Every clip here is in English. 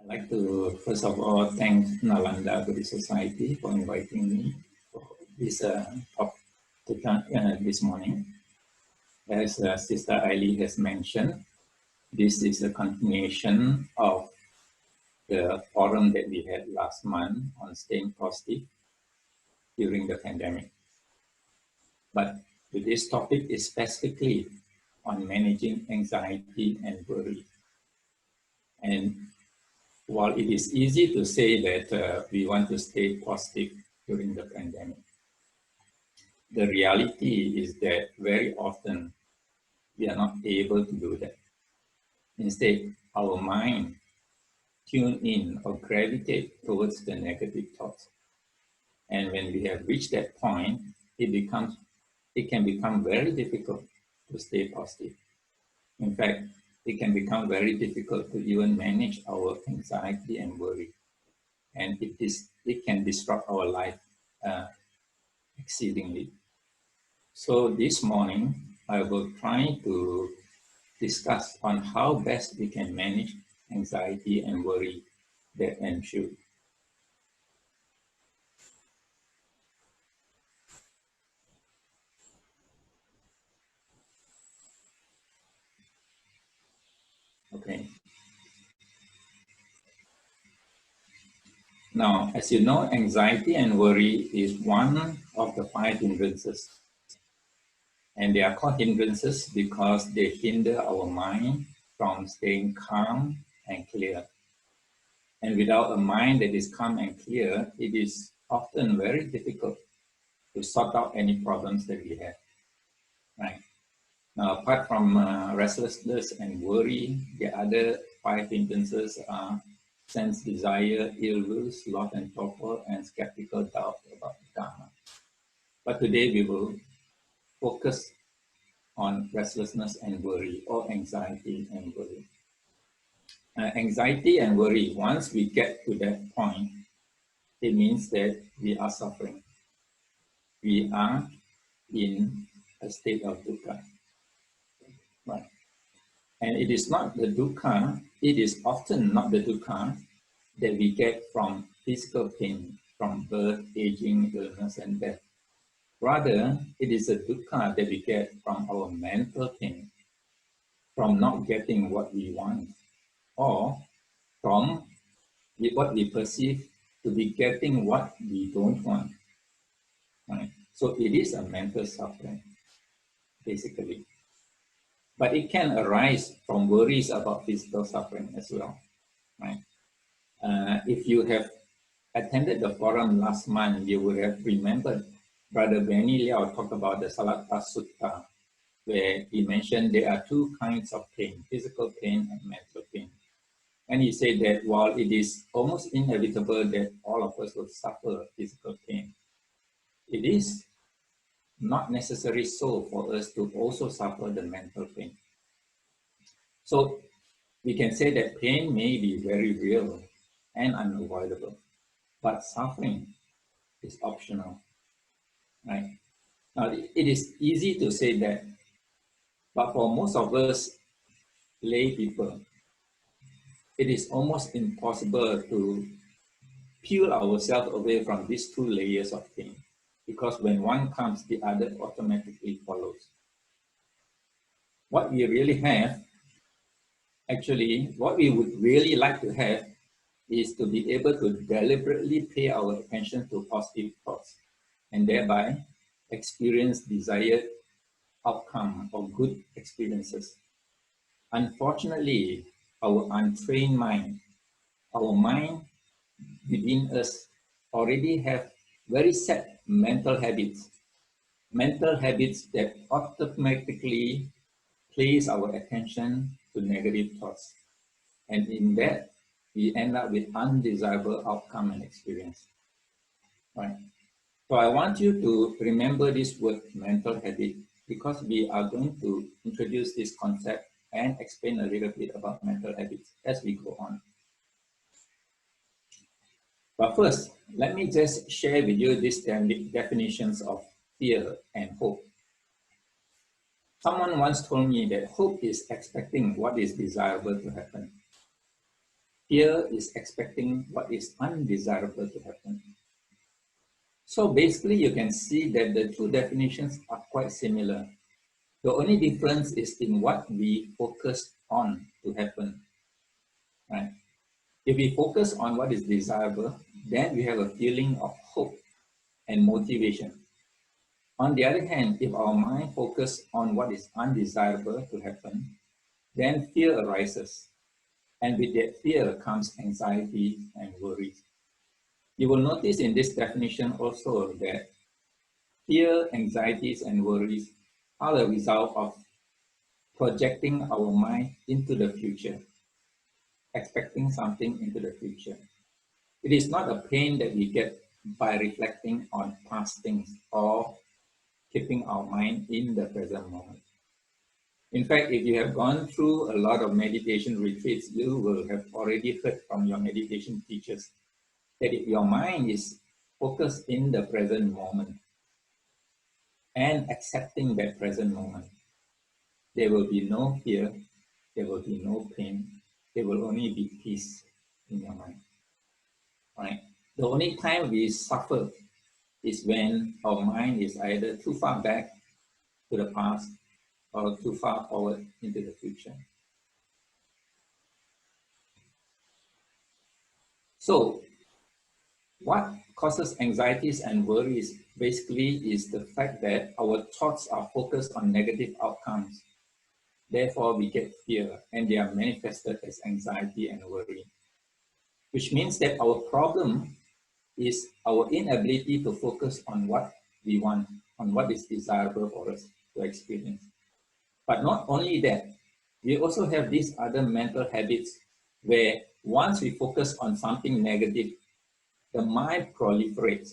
I'd like to, first of all, thank Nalanda Buddhist Society for inviting me for this talk this morning. As Sister Ailey has mentioned, this is a continuation of the forum that we had last month on staying positive during the pandemic. But today's topic is specifically on managing anxiety and worry. And while it is easy to say that we want to stay positive during the pandemic, the reality is that very often we are not able to do that. Instead, our mind tune in or gravitate towards the negative thoughts. And when we have reached that point, it can become very difficult to stay positive. In fact, it can become very difficult to even manage our anxiety and worry. And it can disrupt our life exceedingly. So this morning, I will try to discuss on how best we can manage anxiety and worry that ensue. Okay. Now, as you know, anxiety and worry is one of the 5 hindrances. And they are called hindrances because they hinder our mind from staying calm and clear. And without a mind that is calm and clear, it is often very difficult to sort out any problems that we have. Right? Now, apart from restlessness and worry, the other 5 hindrances are sense desire, ill will, sloth and torpor, and skeptical doubt about the Dharma. But today we will focus on restlessness and worry, or anxiety and worry. Anxiety and worry, once we get to that point, it means that we are suffering. We are in a state of dukkha. Right? And it is not the dukkha, it is often not the dukkha that we get from physical pain, from birth, aging, illness, and death. Rather, it is a dukkha that we get from our mental pain, from not getting what we want, or from what we perceive to be getting what we don't want. Right? So it is a mental suffering, basically. But it can arise from worries about physical suffering as well. Right? If you have attended the forum last month, you would have remembered Brother Benny Liao talked about the Salatta Sutta, where he mentioned there are 2 kinds of pain, physical pain and mental pain. And he said that while it is almost inevitable that all of us will suffer physical pain, it is not necessary so for us to also suffer the mental pain. So we can say that pain may be very real and unavoidable, but suffering is optional, right? Now, it is easy to say that, but for most of us lay people, it is almost impossible to peel ourselves away from these 2 layers of pain, because when one comes, the other automatically follows. What we really have, actually, what we would really like to have is to be able to deliberately pay our attention to positive thoughts and thereby experience desired outcome or good experiences. Unfortunately, our untrained mind, our mind within us already have very set mental habits that automatically place our attention to negative thoughts. And in that, we end up with undesirable outcome and experience. Right? So I want you to remember this word mental habit, because we are going to introduce this concept and explain a little bit about mental habits as we go on. But first, let me just share with you these definitions of fear and hope. Someone once told me that hope is expecting what is desirable to happen. Fear is expecting what is undesirable to happen. So basically, you can see that the two definitions are quite similar. The only difference is in what we focus on to happen, right? If we focus on what is desirable, then we have a feeling of hope and motivation. On the other hand, if our mind focuses on what is undesirable to happen, then fear arises. And with that fear comes anxiety and worry. You will notice in this definition also that fear, anxieties, and worries are the result of projecting our mind into the future, expecting something into the future. It is not a pain that we get by reflecting on past things or keeping our mind in the present moment. In fact, if you have gone through a lot of meditation retreats, you will have already heard from your meditation teachers that if your mind is focused in the present moment and accepting that present moment, there will be no fear, there will be no pain, there will only be peace in your mind. Right? The only time we suffer is when our mind is either too far back to the past or too far forward into the future. So, what causes anxieties and worries basically is the fact that our thoughts are focused on negative outcomes. Therefore, we get fear and they are manifested as anxiety and worry, which means that our problem is our inability to focus on what we want, on what is desirable for us to experience. But not only that, we also have these other mental habits where once we focus on something negative, the mind proliferates,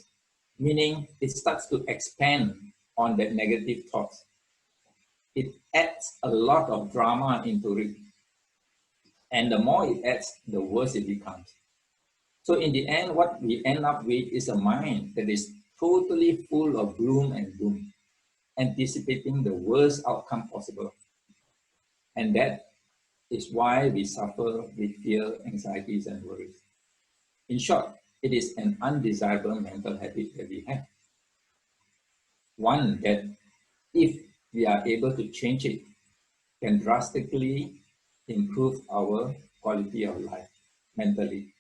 meaning it starts to expand on that negative thoughts. It adds a lot of drama into it. And the more it adds, the worse it becomes. So in the end, what we end up with is a mind that is totally full of gloom and doom, anticipating the worst outcome possible. And that is why we suffer with fear, anxieties, and worries. In short, it is an undesirable mental habit that we have. One that, if we are able to change it, can drastically improve our quality of life mentally.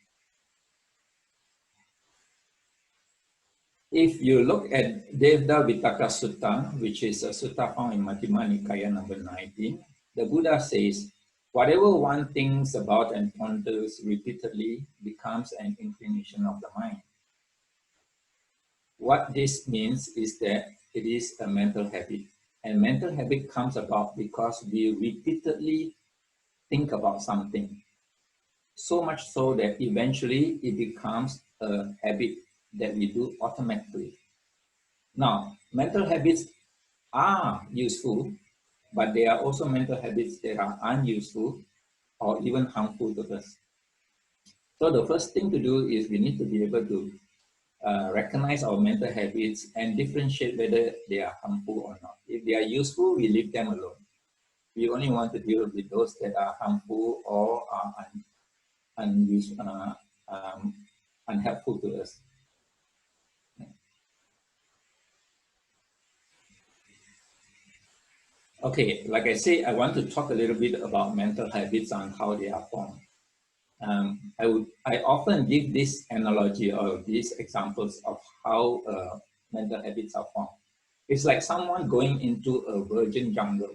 If you look at Devda Vittaka Sutta, which is a sutta found in Majjhima Nikaya number 19, the Buddha says, whatever one thinks about and ponders repeatedly becomes an inclination of the mind. What this means is that it is a mental habit. And mental habit comes about because we repeatedly think about something. So much so that eventually it becomes a habit that we do automatically. Now, mental habits are useful, but there are also mental habits that are unuseful or even harmful to us. So the first thing to do is we need to be able to recognize our mental habits and differentiate whether they are harmful or not. If they are useful, we leave them alone. We only want to deal with those that are harmful or are unhelpful to us. Okay, like I say, I want to talk a little bit about mental habits and how they are formed. I often give this analogy or these examples of how mental habits are formed. It's like someone going into a virgin jungle.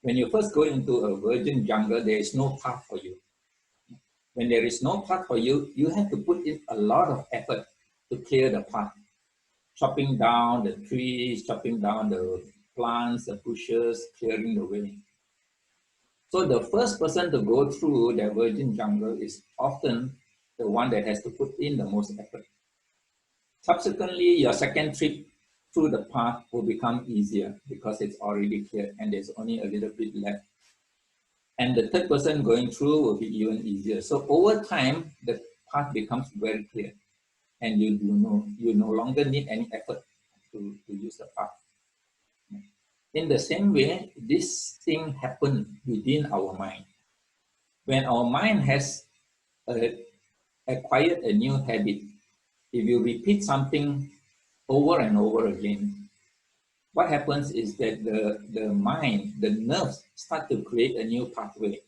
When you first go into a virgin jungle, there is no path for you. When there is no path for you, you have to put in a lot of effort to clear the path. Chopping down the trees, chopping down the plants, the bushes, clearing the way. So the first person to go through the virgin jungle is often the one that has to put in the most effort. Subsequently, your second trip through the path will become easier because it's already clear and there's only a little bit left. And the third person going through will be even easier. So over time, the path becomes very clear and you no longer need any effort to use the path. In the same way, this thing happens within our mind. When our mind has acquired a new habit, if you repeat something over and over again, what happens is that the mind, the nerves start to create a new pathway.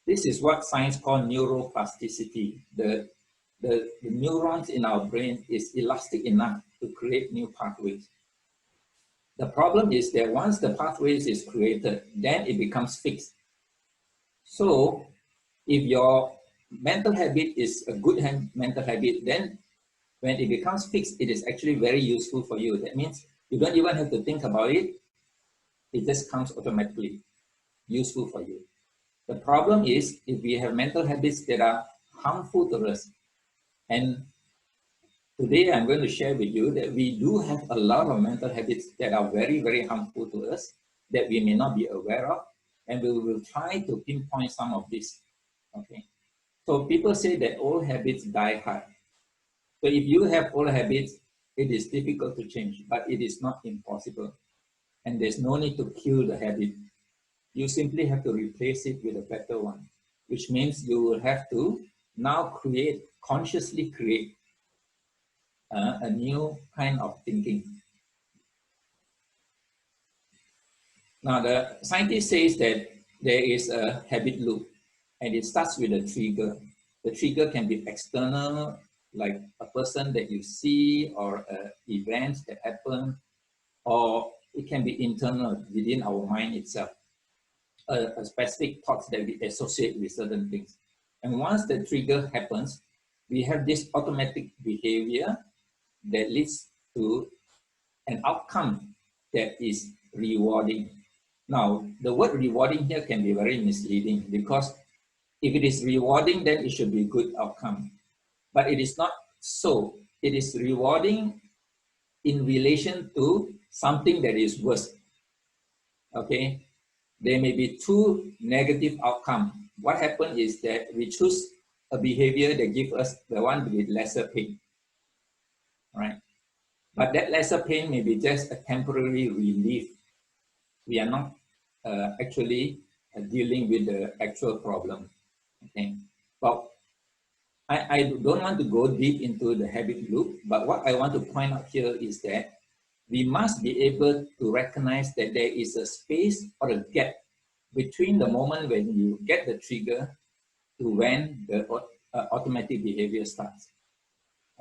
This is what science calls neuroplasticity. The neurons in our brain is elastic enough to create new pathways. The problem is that once the pathways is created, then it becomes fixed. So if your mental habit is a good mental habit, then when it becomes fixed, it is actually very useful for you. That means you don't even have to think about it. It just comes automatically, useful for you. The problem is if we have mental habits that are harmful to us. And today I'm going to share with you that we do have a lot of mental habits that are very, very harmful to us that we may not be aware of. And we will try to pinpoint some of this. Okay. So people say that old habits die hard. So if you have old habits, it is difficult to change, but it is not impossible. And there's no need to kill the habit. You simply have to replace it with a better one, which means you will have to now consciously create a new kind of thinking. Now, the scientist says that there is a habit loop, and it starts with a trigger. The trigger can be external, like a person that you see or events that happen, or it can be internal within our mind itself, a specific thoughts that we associate with certain things. And once the trigger happens, we have this automatic behavior that leads to an outcome that is rewarding. Now, the word rewarding here can be very misleading because if it is rewarding, then it should be good outcome. But it is not so. It is rewarding in relation to something that is worse. Okay? There may be two negative outcomes. What happens is that we choose a behavior that gives us the one with lesser pain. Right? But that lesser pain may be just a temporary relief. We are not actually dealing with the actual problem. Okay, but I don't want to go deep into the habit loop, but what I want to point out here is that we must be able to recognize that there is a space or a gap between the moment when you get the trigger to when the automatic behavior starts.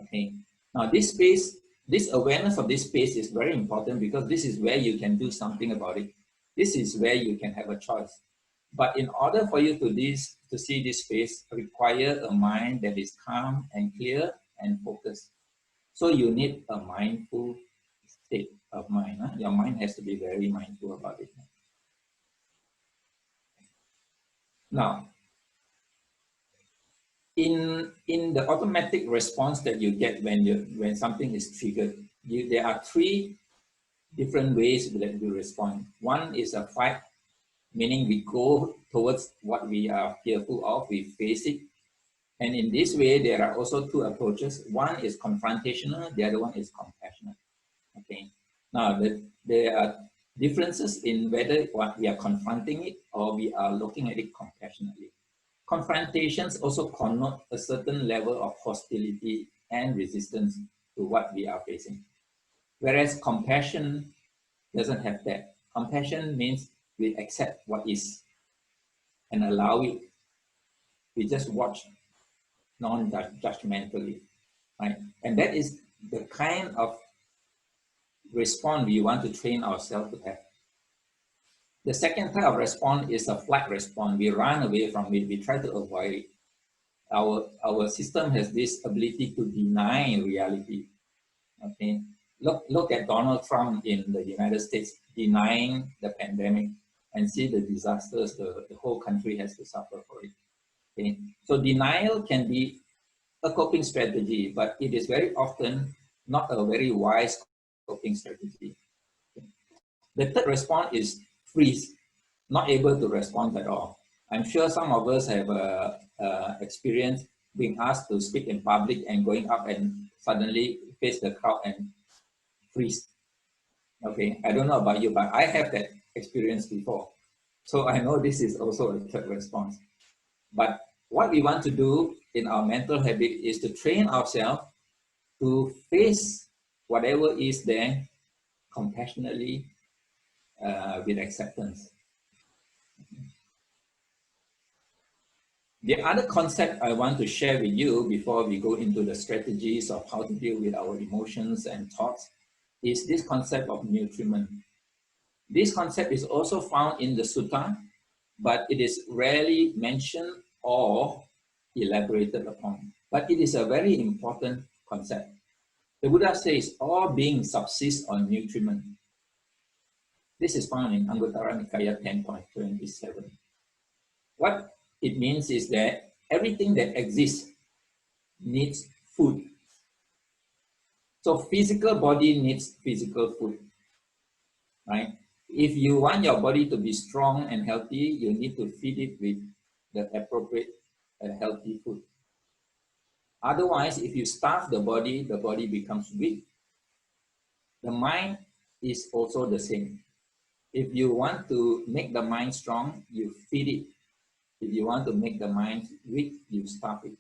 Okay, now this space, this awareness of this space is very important because this is where you can do something about it. This is where you can have a choice. But in order for you to see this space, require a mind that is calm and clear and focused. So you need a mindful state of mind. Huh? Your mind has to be very mindful about it. Now, in the automatic response that you get when something is triggered, there are three different ways that you respond. One is a fight, meaning we go towards what we are fearful of, we face it. And in this way, there are also two approaches. One is confrontational, the other one is compassionate. Okay. Now, there are differences in whether we are confronting it or we are looking at it compassionately. Confrontations also connote a certain level of hostility and resistance to what we are facing. Whereas compassion doesn't have that. Compassion means we accept what is and allow it. We just watch non-judgmentally, right? And that is the kind of response we want to train ourselves to have. The second type of response is a flight response. We run away from it. We try to avoid it. Our system has this ability to deny reality. Okay, look at Donald Trump in the United States denying the pandemic and see the disasters the whole country has to suffer for it. Okay, so denial can be a coping strategy, but it is very often not a very wise coping strategy. Okay. The third response is freeze, not able to respond at all. I'm sure some of us have experience being asked to speak in public and going up and suddenly face the crowd and freeze. Okay, I don't know about you, but I have that experience before. So I know this is also a third response. But what we want to do in our mental habit is to train ourselves to face whatever is there compassionately, with acceptance. The other concept I want to share with you before we go into the strategies of how to deal with our emotions and thoughts is this concept of nutriment. This concept is also found in the sutta, but it is rarely mentioned or elaborated upon. But it is a very important concept. The Buddha says all beings subsist on nutriment. This is found in Anguttara Nikaya 10.27. What it means is that everything that exists needs food. So physical body needs physical food, right? If you want your body to be strong and healthy, you need to feed it with the appropriate healthy food. Otherwise, if you starve the body becomes weak. The mind is also the same. If you want to make the mind strong, you feed it. If you want to make the mind weak, you starve it.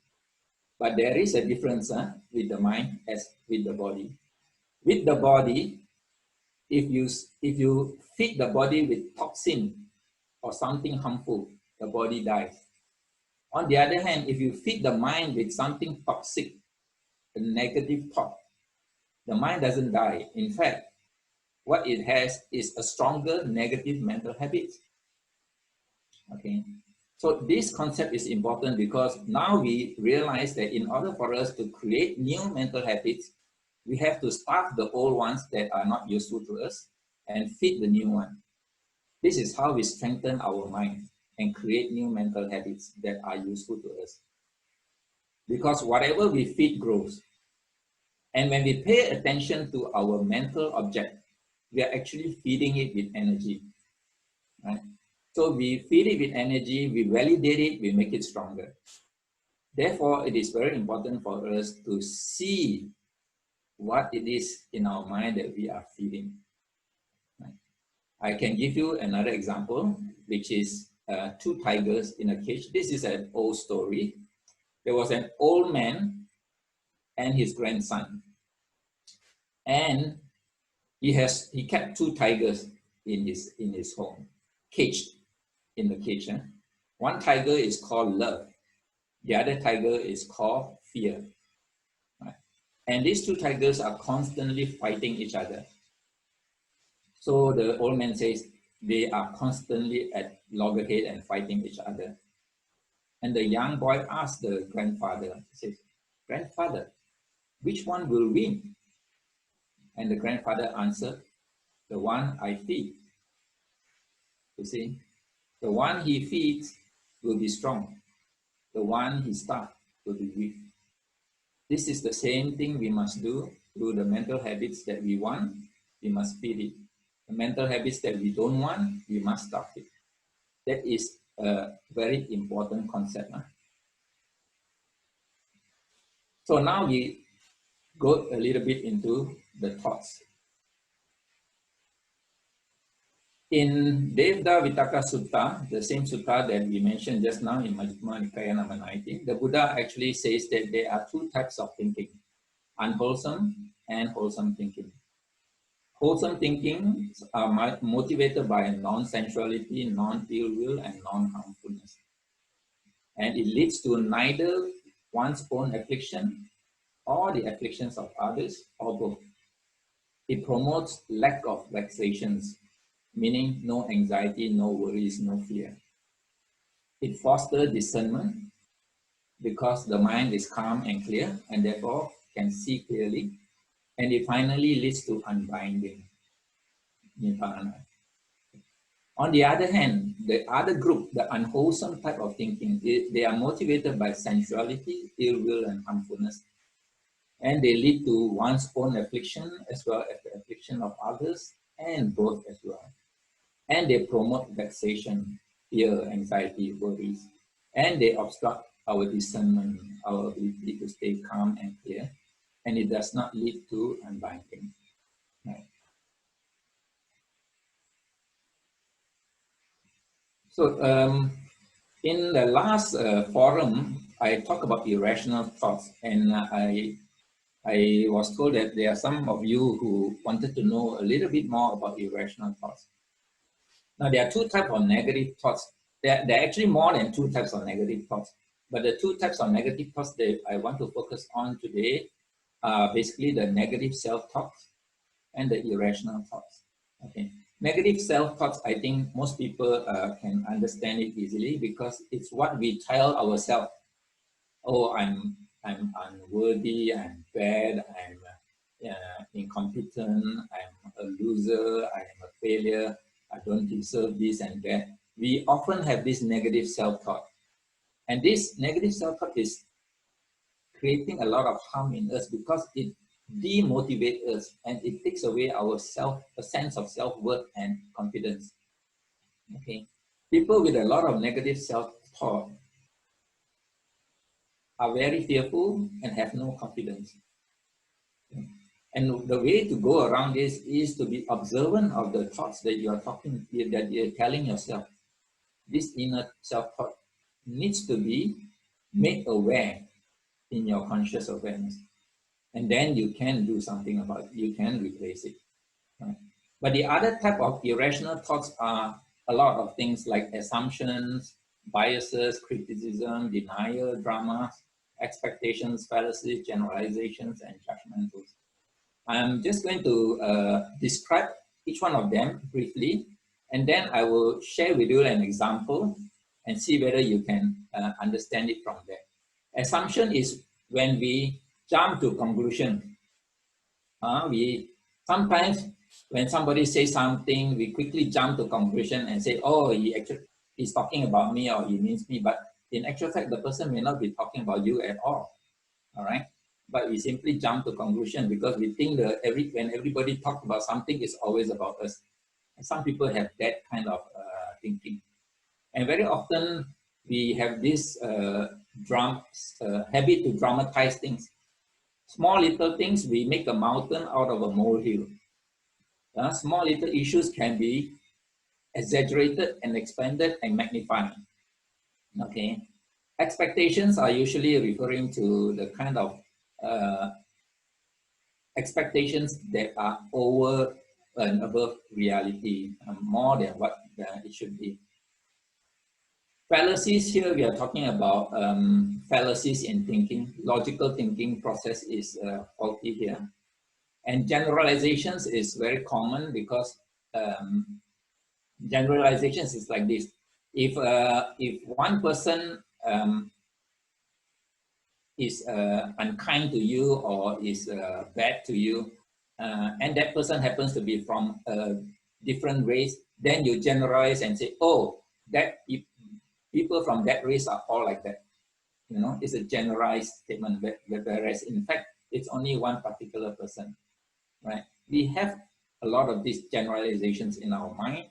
But there is a difference with the mind as with the body. With the body, if you feed the body with toxin or something harmful, the body dies. On the other hand, if you feed the mind with something toxic, a negative thought, the mind doesn't die. In fact, what it has is a stronger negative mental habit. Okay, so this concept is important because now we realize that in order for us to create new mental habits, we have to starve the old ones that are not useful to us and feed the new one. This is how we strengthen our mind and create new mental habits that are useful to us. Because whatever we feed grows. And when we pay attention to our mental object, we are actually feeding it with energy. Right? So we feed it with energy, we validate it, we make it stronger. Therefore, it is very important for us to see what it is in our mind that we are feeding. Right? I can give you another example, which is two tigers in a cage. This is an old story. There was an old man and his grandson. And he kept two tigers in his home, caged in the cage. One tiger is called love. The other tiger is called fear. Right? And these two tigers are constantly fighting each other. So the old man says they are constantly at loggerhead and fighting each other. And the young boy asked the grandfather, he says, "Grandfather, which one will win?" And the grandfather answered, "The one I feed." You see, the one he feeds will be strong. The one he starves will be weak. This is the same thing we must do through the mental habits that we want, we must feed it. The mental habits that we don't want, we must starve it. That is a very important concept. So now we go a little bit into the thoughts. In Devda Vitaka Sutta, the same sutta that we mentioned just now in Majjhima Nikaya number 19, the Buddha actually says that there are two types of thinking, unwholesome and wholesome thinking. Wholesome thinking are motivated by non-sensuality, non-ill will, and non-harmfulness. And it leads to neither one's own affliction or the afflictions of others, or both. It promotes lack of vexations, meaning no anxiety, no worries, no fear. It fosters discernment because the mind is calm and clear and therefore can see clearly. And it finally leads to unbinding, nibbana. On the other hand, the other group, the unwholesome type of thinking, they are motivated by sensuality, ill will, and harmfulness. And they lead to one's own affliction as well as the affliction of others, and both as well. And they promote vexation, fear, anxiety, worries. And they obstruct our discernment, our ability to stay calm and clear. And it does not lead to unbinding. Right? So In the last forum, I talked about irrational thoughts, and I was told that there are some of you who wanted to know a little bit more about irrational thoughts. Now, there are two types of negative thoughts. There are actually more than two types of negative thoughts. But the two types of negative thoughts that I want to focus on today are basically the negative self-thoughts and the irrational thoughts. Okay. Negative self-thoughts, I think most people can understand it easily because it's what we tell ourselves. Oh, I'm unworthy, I'm bad, I'm incompetent, I'm a loser, I'm a failure, I don't deserve this and that. We often have this negative self-talk. And this negative self-talk is creating a lot of harm in us because it demotivates us and it takes away our a sense of self-worth and confidence. Okay. People with a lot of negative self-talk are very fearful and have no confidence. And the way to go around this is to be observant of the thoughts that you are that you're telling yourself. This inner self-thought needs to be made aware in your conscious awareness. And then you can do something about it. You can replace it. Right? But the other type of irrational thoughts are a lot of things like assumptions, biases, criticism, denial, dramas, expectations, fallacies, generalizations, and judgmentals. I'm just going to describe each one of them briefly, and then I will share with you an example and see whether you can understand it from there. Assumption is when we jump to conclusion. We sometimes when somebody says something, we quickly jump to conclusion and say, oh, he's talking about me or he means me, but in actual fact, the person may not be talking about you at all right? But we simply jump to conclusion because we think that when everybody talks about something, it's always about us. And some people have that kind of thinking. And very often we have this habit to dramatize things. Small little things, we make a mountain out of a molehill. Small little issues can be exaggerated and expanded and magnified. Okay. Expectations are usually referring to the kind of expectations that are over and above reality, more than what it should be. Fallacies here, we are talking about fallacies in thinking. Logical thinking process is faulty here. And generalizations is very common because generalizations is like this. If one person is unkind to you or is bad to you, and that person happens to be from a different race, then you generalize and say, oh, that people from that race are all like that. You know, it's a generalized statement, whereas in fact, it's only one particular person, right? We have a lot of these generalizations in our mind,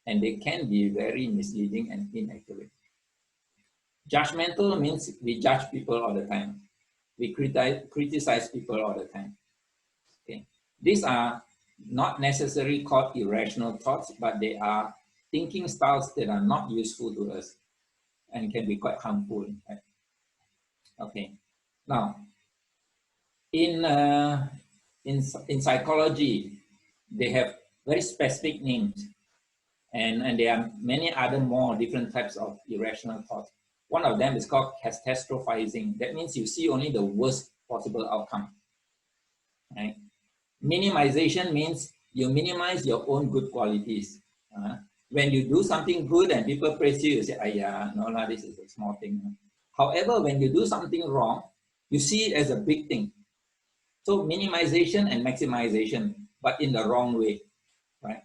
and they can be very misleading and inaccurate. Judgmental means we judge people all the time. We criticize people all the time. Okay. These are not necessarily called irrational thoughts, but they are thinking styles that are not useful to us and can be quite harmful. Right? Okay. Now, in psychology, they have very specific names, and there are many other more different types of irrational thoughts. One of them is called catastrophizing. That means you see only the worst possible outcome. Right? Minimization means you minimize your own good qualities. When you do something good and people praise you, you say, no, this is a small thing. However, when you do something wrong, you see it as a big thing. So minimization and maximization, but in the wrong way, right?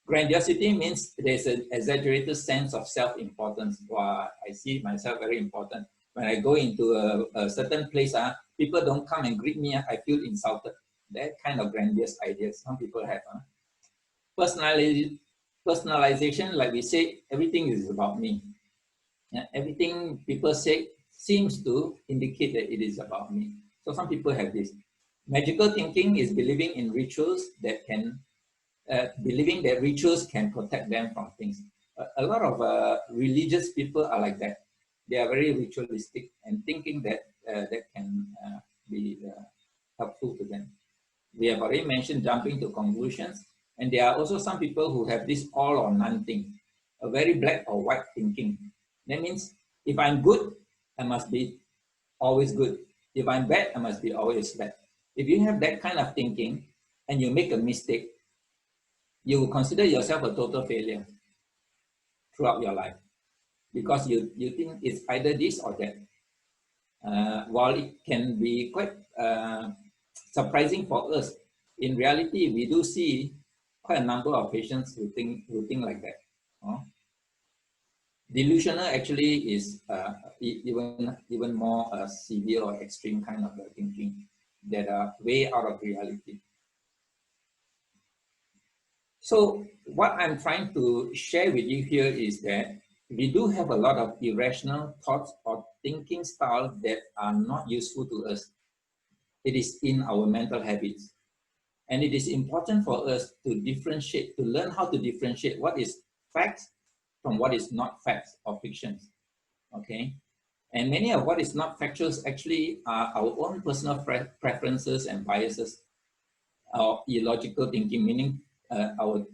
Grandiosity means there's an exaggerated sense of self-importance. Wow, I see myself very important. When I go into a certain place, people don't come and greet me, I feel insulted. That kind of grandiose ideas some people have. Personalization, like we say, everything is about me. Yeah, everything people say seems to indicate that it is about me. So some people have this. Magical thinking is believing in rituals that can believing that rituals can protect them from things. a lot of religious people are like that. They are very ritualistic and thinking that that can be helpful to them. We have already mentioned jumping to conclusions, and there are also some people who have this all or none thing, a very black or white thinking. That means if I'm good, I must be always good. If I'm bad, I must be always bad. If you have that kind of thinking and you make a mistake, you will consider yourself a total failure throughout your life because you think it's either this or that. While it can be quite surprising for us, in reality, we do see quite a number of patients who think like that. Delusional actually is even more severe or extreme kind of thinking that are way out of reality. So what I'm trying to share with you here is that we do have a lot of irrational thoughts or thinking styles that are not useful to us. It is in our mental habits. And it is important for us to differentiate, to learn how to differentiate what is facts from what is not facts or fictions. Okay? And many of what is not factuals actually are our own personal preferences and biases, or illogical thinking, meaning our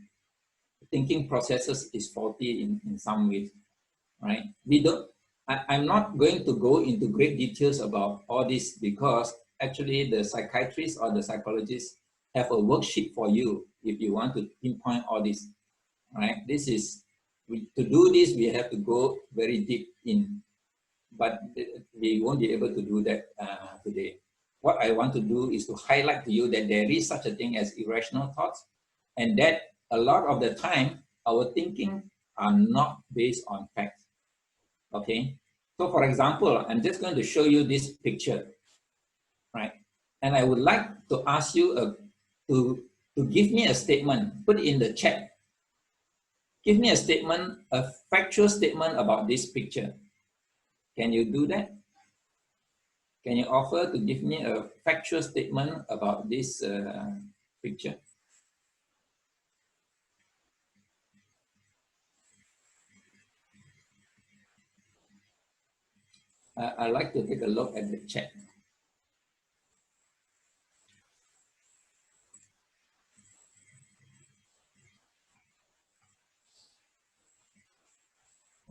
thinking processes is faulty in some ways, right? I'm not going to go into great details about all this because actually the psychiatrists or the psychologists have a worksheet for you if you want to pinpoint all this, right? To do this, we have to go very deep in, but we won't be able to do that today. What I want to do is to highlight to you that there is such a thing as irrational thoughts, and that a lot of the time, our thinking are not based on facts, okay? So for example, I'm just going to show you this picture, right? And I would like to ask you to give me a statement, put it in the chat. Give me a statement, a factual statement about this picture. Can you do that? Can you offer to give me a factual statement about this picture? I'd like to take a look at the chat.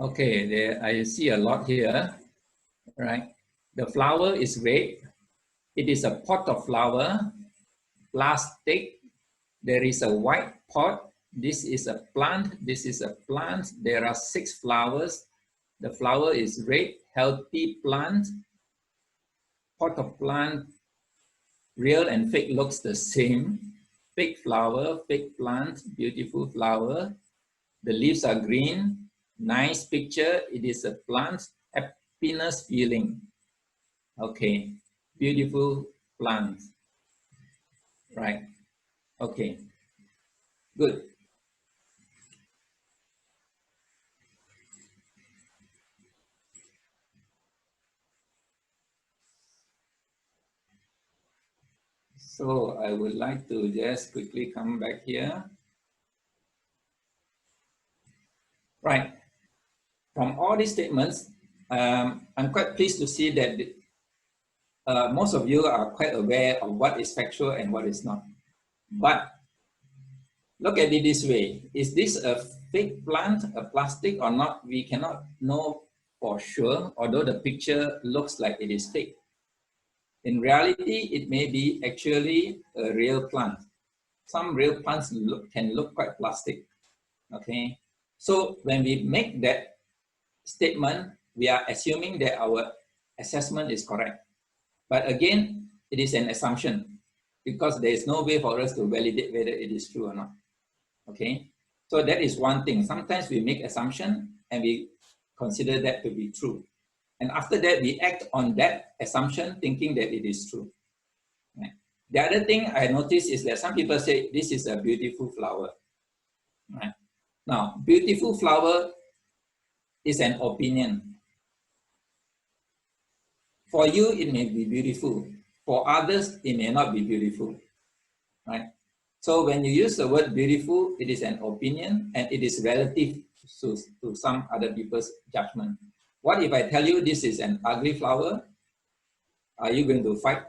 Okay, there I see a lot here, right? The flower is red. It is a pot of flower, plastic. There is a white pot. This is a plant. This is a plant. There are 6 flowers. The flower is red, healthy plant. Pot of plant, real and fake looks the same. Fake flower, fake plant, beautiful flower. The leaves are green. Nice picture. It is a plant. Happiness feeling. Okay. Beautiful plant. Right. Okay. Good. So I would like to just quickly come back here. Right. From all these statements, I'm quite pleased to see that most of you are quite aware of what is factual and what is not. But look at it this way. Is this a fake plant, a plastic or not? We cannot know for sure, although the picture looks like it is fake. In reality, it may be actually a real plant. Some real plants can look quite plastic, okay? So when we make that statement, we are assuming that our assessment is correct. But again, it is an assumption because there is no way for us to validate whether it is true or not, okay? So that is one thing. Sometimes we make assumption and we consider that to be true. And after that, we act on that assumption thinking that it is true. Right? The other thing I noticed is that some people say, this is a beautiful flower. Right? Now, beautiful flower is an opinion. For you, it may be beautiful. For others, it may not be beautiful. Right? So when you use the word beautiful, it is an opinion and it is relative to some other people's judgment. What if I tell you this is an ugly flower? Are you going to fight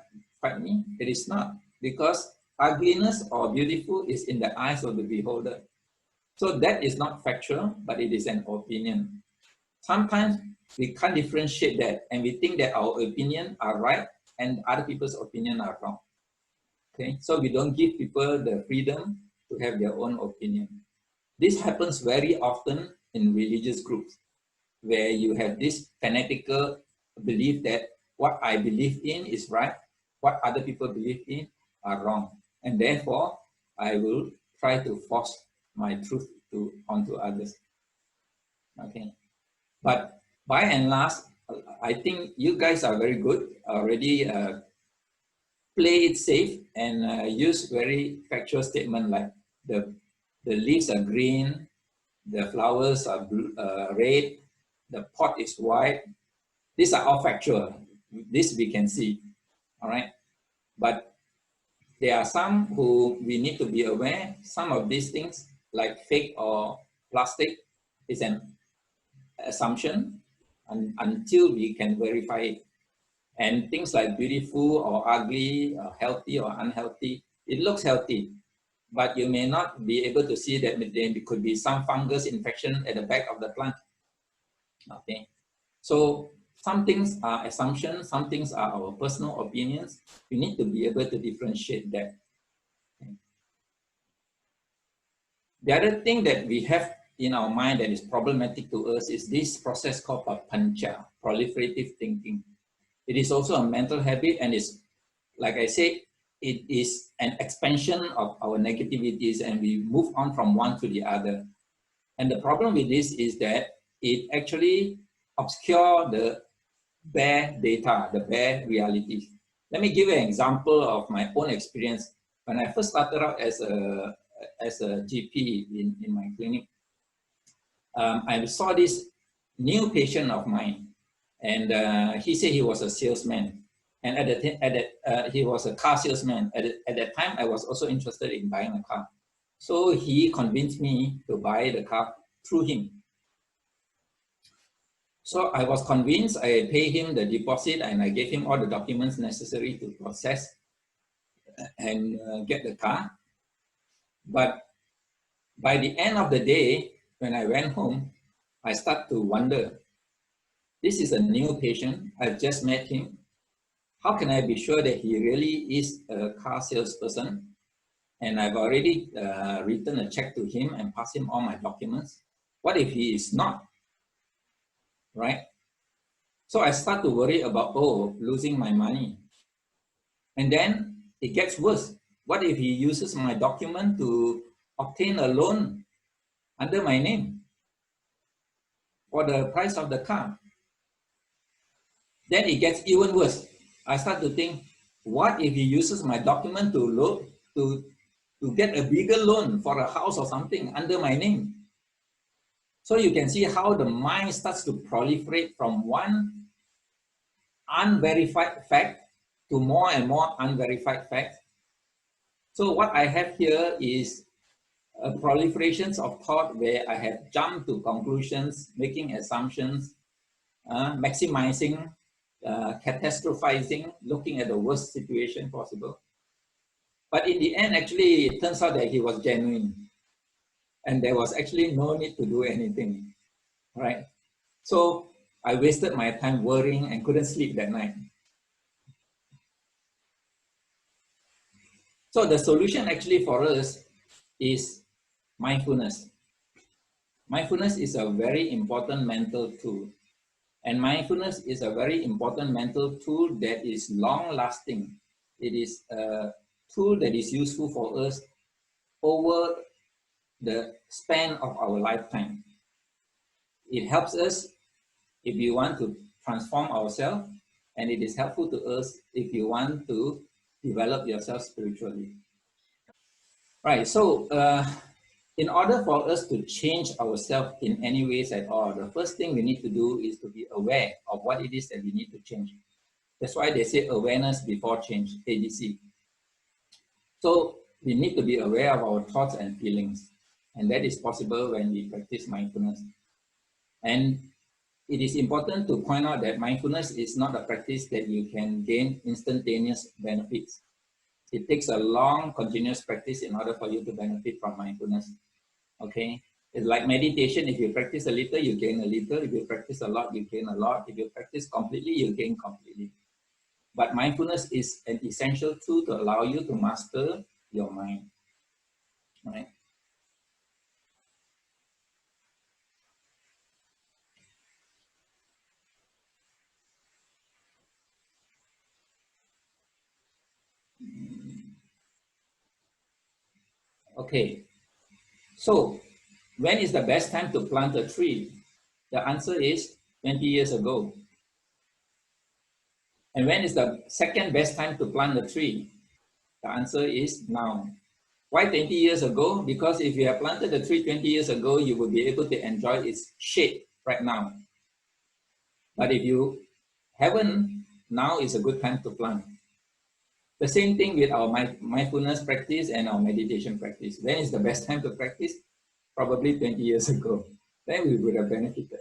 me? It is not, because ugliness or beautiful is in the eyes of the beholder. So that is not factual, but it is an opinion. Sometimes we can't differentiate that, and we think that our opinion are right and other people's opinion are wrong. Okay, so we don't give people the freedom to have their own opinion. This happens very often in religious groups, where you have this fanatical belief that what I believe in is right, what other people believe in are wrong, and therefore I will try to force my truth onto others. Okay, but by and large, I think you guys are very good already. Play it safe and use very factual statement like the leaves are green, the flowers are blue, red, the pot is white. These are all factual. This we can see, all right? But there are some who we need to be aware. Some of these things, like fake or plastic, is an assumption until we can verify it. And things like beautiful or ugly, or healthy or unhealthy, it looks healthy, but you may not be able to see that there could be some fungus infection at the back of the plant. Okay, so some things are assumptions, some things are our personal opinions. We need to be able to differentiate that. Okay. The other thing that we have in our mind that is problematic to us is this process called papancha, proliferative thinking. It is also a mental habit, and it's, like I said, it is an expansion of our negativities, and we move on from one to the other. And the problem with this is that it actually obscures the bare data, the bare realities. Let me give you an example of my own experience. When I first started out as a GP in my clinic, I saw this new patient of mine, and he said he was a salesman, and he was a car salesman. At that time, I was also interested in buying a car, so he convinced me to buy the car through him. So I was convinced. I paid him the deposit, and I gave him all the documents necessary to process and get the car. But by the end of the day, when I went home, I started to wonder, this is a new patient. I've just met him. How can I be sure that he really is a car salesperson? And I've already written a check to him and passed him all my documents. What if he is not? Right? So I start to worry about, losing my money. And then it gets worse. What if he uses my document to obtain a loan under my name for the price of the car? Then it gets even worse. I start to think, what if he uses my document to get a bigger loan for a house or something under my name? So you can see how the mind starts to proliferate from one unverified fact to more and more unverified facts. So what I have here is a proliferation of thought where I have jumped to conclusions, making assumptions, maximizing, catastrophizing, looking at the worst situation possible. But in the end, actually, it turns out that he was genuine, and there was actually no need to do anything, right? So I wasted my time worrying and couldn't sleep that night. So the solution actually for us is mindfulness. Mindfulness is a very important mental tool. And mindfulness is a very important mental tool that is long-lasting. It is a tool that is useful for us over the span of our lifetime. It helps us if you want to transform ourselves, and it is helpful to us if you want to develop yourself spiritually. Right, so in order for us to change ourselves in any ways at all, the first thing we need to do is to be aware of what it is that we need to change. That's why they say awareness before change, ADC. So we need to be aware of our thoughts and feelings. And that is possible when we practice mindfulness. And it is important to point out that mindfulness is not a practice that you can gain instantaneous benefits. It takes a long, continuous practice in order for you to benefit from mindfulness. Okay? It's like meditation. If you practice a little, you gain a little. If you practice a lot, you gain a lot. If you practice completely, you gain completely. But mindfulness is an essential tool to allow you to master your mind. Right? Okay. So, when is the best time to plant a tree? The answer is 20 years ago. And when is the second best time to plant a tree? The answer is now. Why 20 years ago? Because if you have planted a tree 20 years ago, you will be able to enjoy its shade right now. But if you haven't, now is a good time to plant. The same thing with our mindfulness practice and our meditation practice. When is the best time to practice? Probably 20 years ago. Then we would have benefited.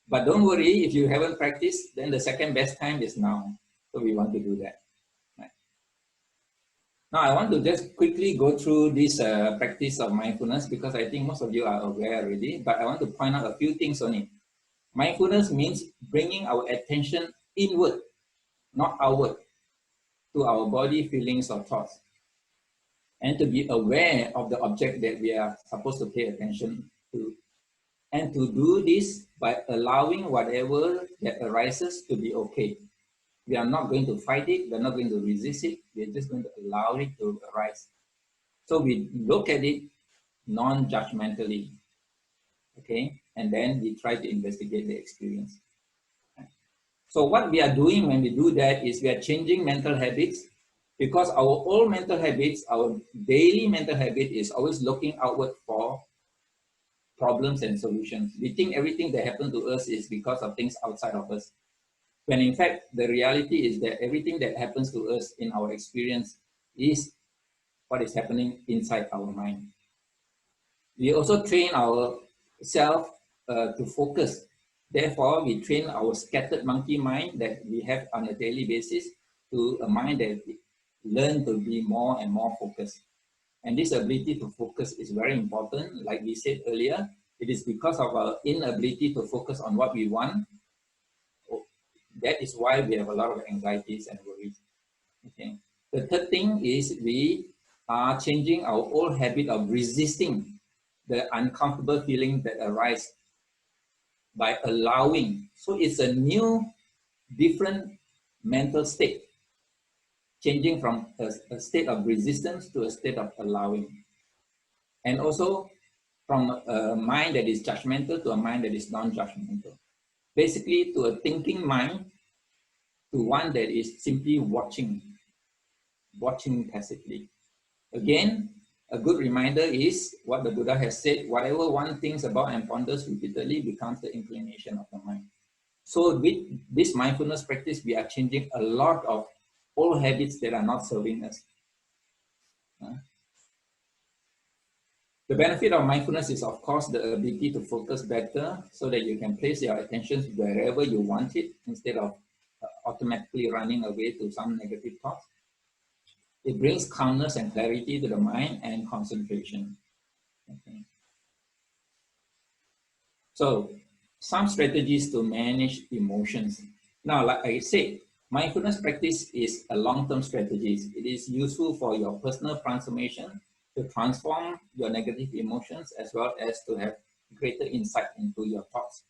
But don't worry, if you haven't practiced, then the second best time is now. So we want to do that. Right. Now I want to just quickly go through this practice of mindfulness because I think most of you are aware already, but I want to point out a few things on it. Mindfulness means bringing our attention inward, not outward, to our body, feelings, or thoughts. And to be aware of the object that we are supposed to pay attention to. And to do this by allowing whatever that arises to be okay. We are not going to fight it, we're not going to resist it, we're just going to allow it to arise. So we look at it non-judgmentally, okay? And then we try to investigate the experience. So what we are doing when we do that is we are changing mental habits because our old mental habits, our daily mental habit is always looking outward for problems and solutions. We think everything that happened to us is because of things outside of us. When in fact, the reality is that everything that happens to us in our experience is what is happening inside our mind. We also train ourselves to focus. Therefore, we train our scattered monkey mind that we have on a daily basis to a mind that learn to be more and more focused. And this ability to focus is very important. Like we said earlier, it is because of our inability to focus on what we want. That is why we have a lot of anxieties and worries. Okay. The third thing is we are changing our old habit of resisting the uncomfortable feeling that arise by allowing. So it's a new, different mental state, changing from a state of resistance to a state of allowing. And also from a mind that is judgmental to a mind that is non-judgmental. Basically to a thinking mind to one that is simply watching passively. Again, a good reminder is what the Buddha has said, whatever one thinks about and ponders repeatedly becomes the inclination of the mind. So with this mindfulness practice, we are changing a lot of old habits that are not serving us. The benefit of mindfulness is, of course, the ability to focus better so that you can place your attention wherever you want it instead of automatically running away to some negative thoughts. It brings calmness and clarity to the mind and concentration. Okay. So, some strategies to manage emotions. Now, like I said, mindfulness practice is a long-term strategy. It is useful for your personal transformation, to transform your negative emotions, as well as to have greater insight into your thoughts.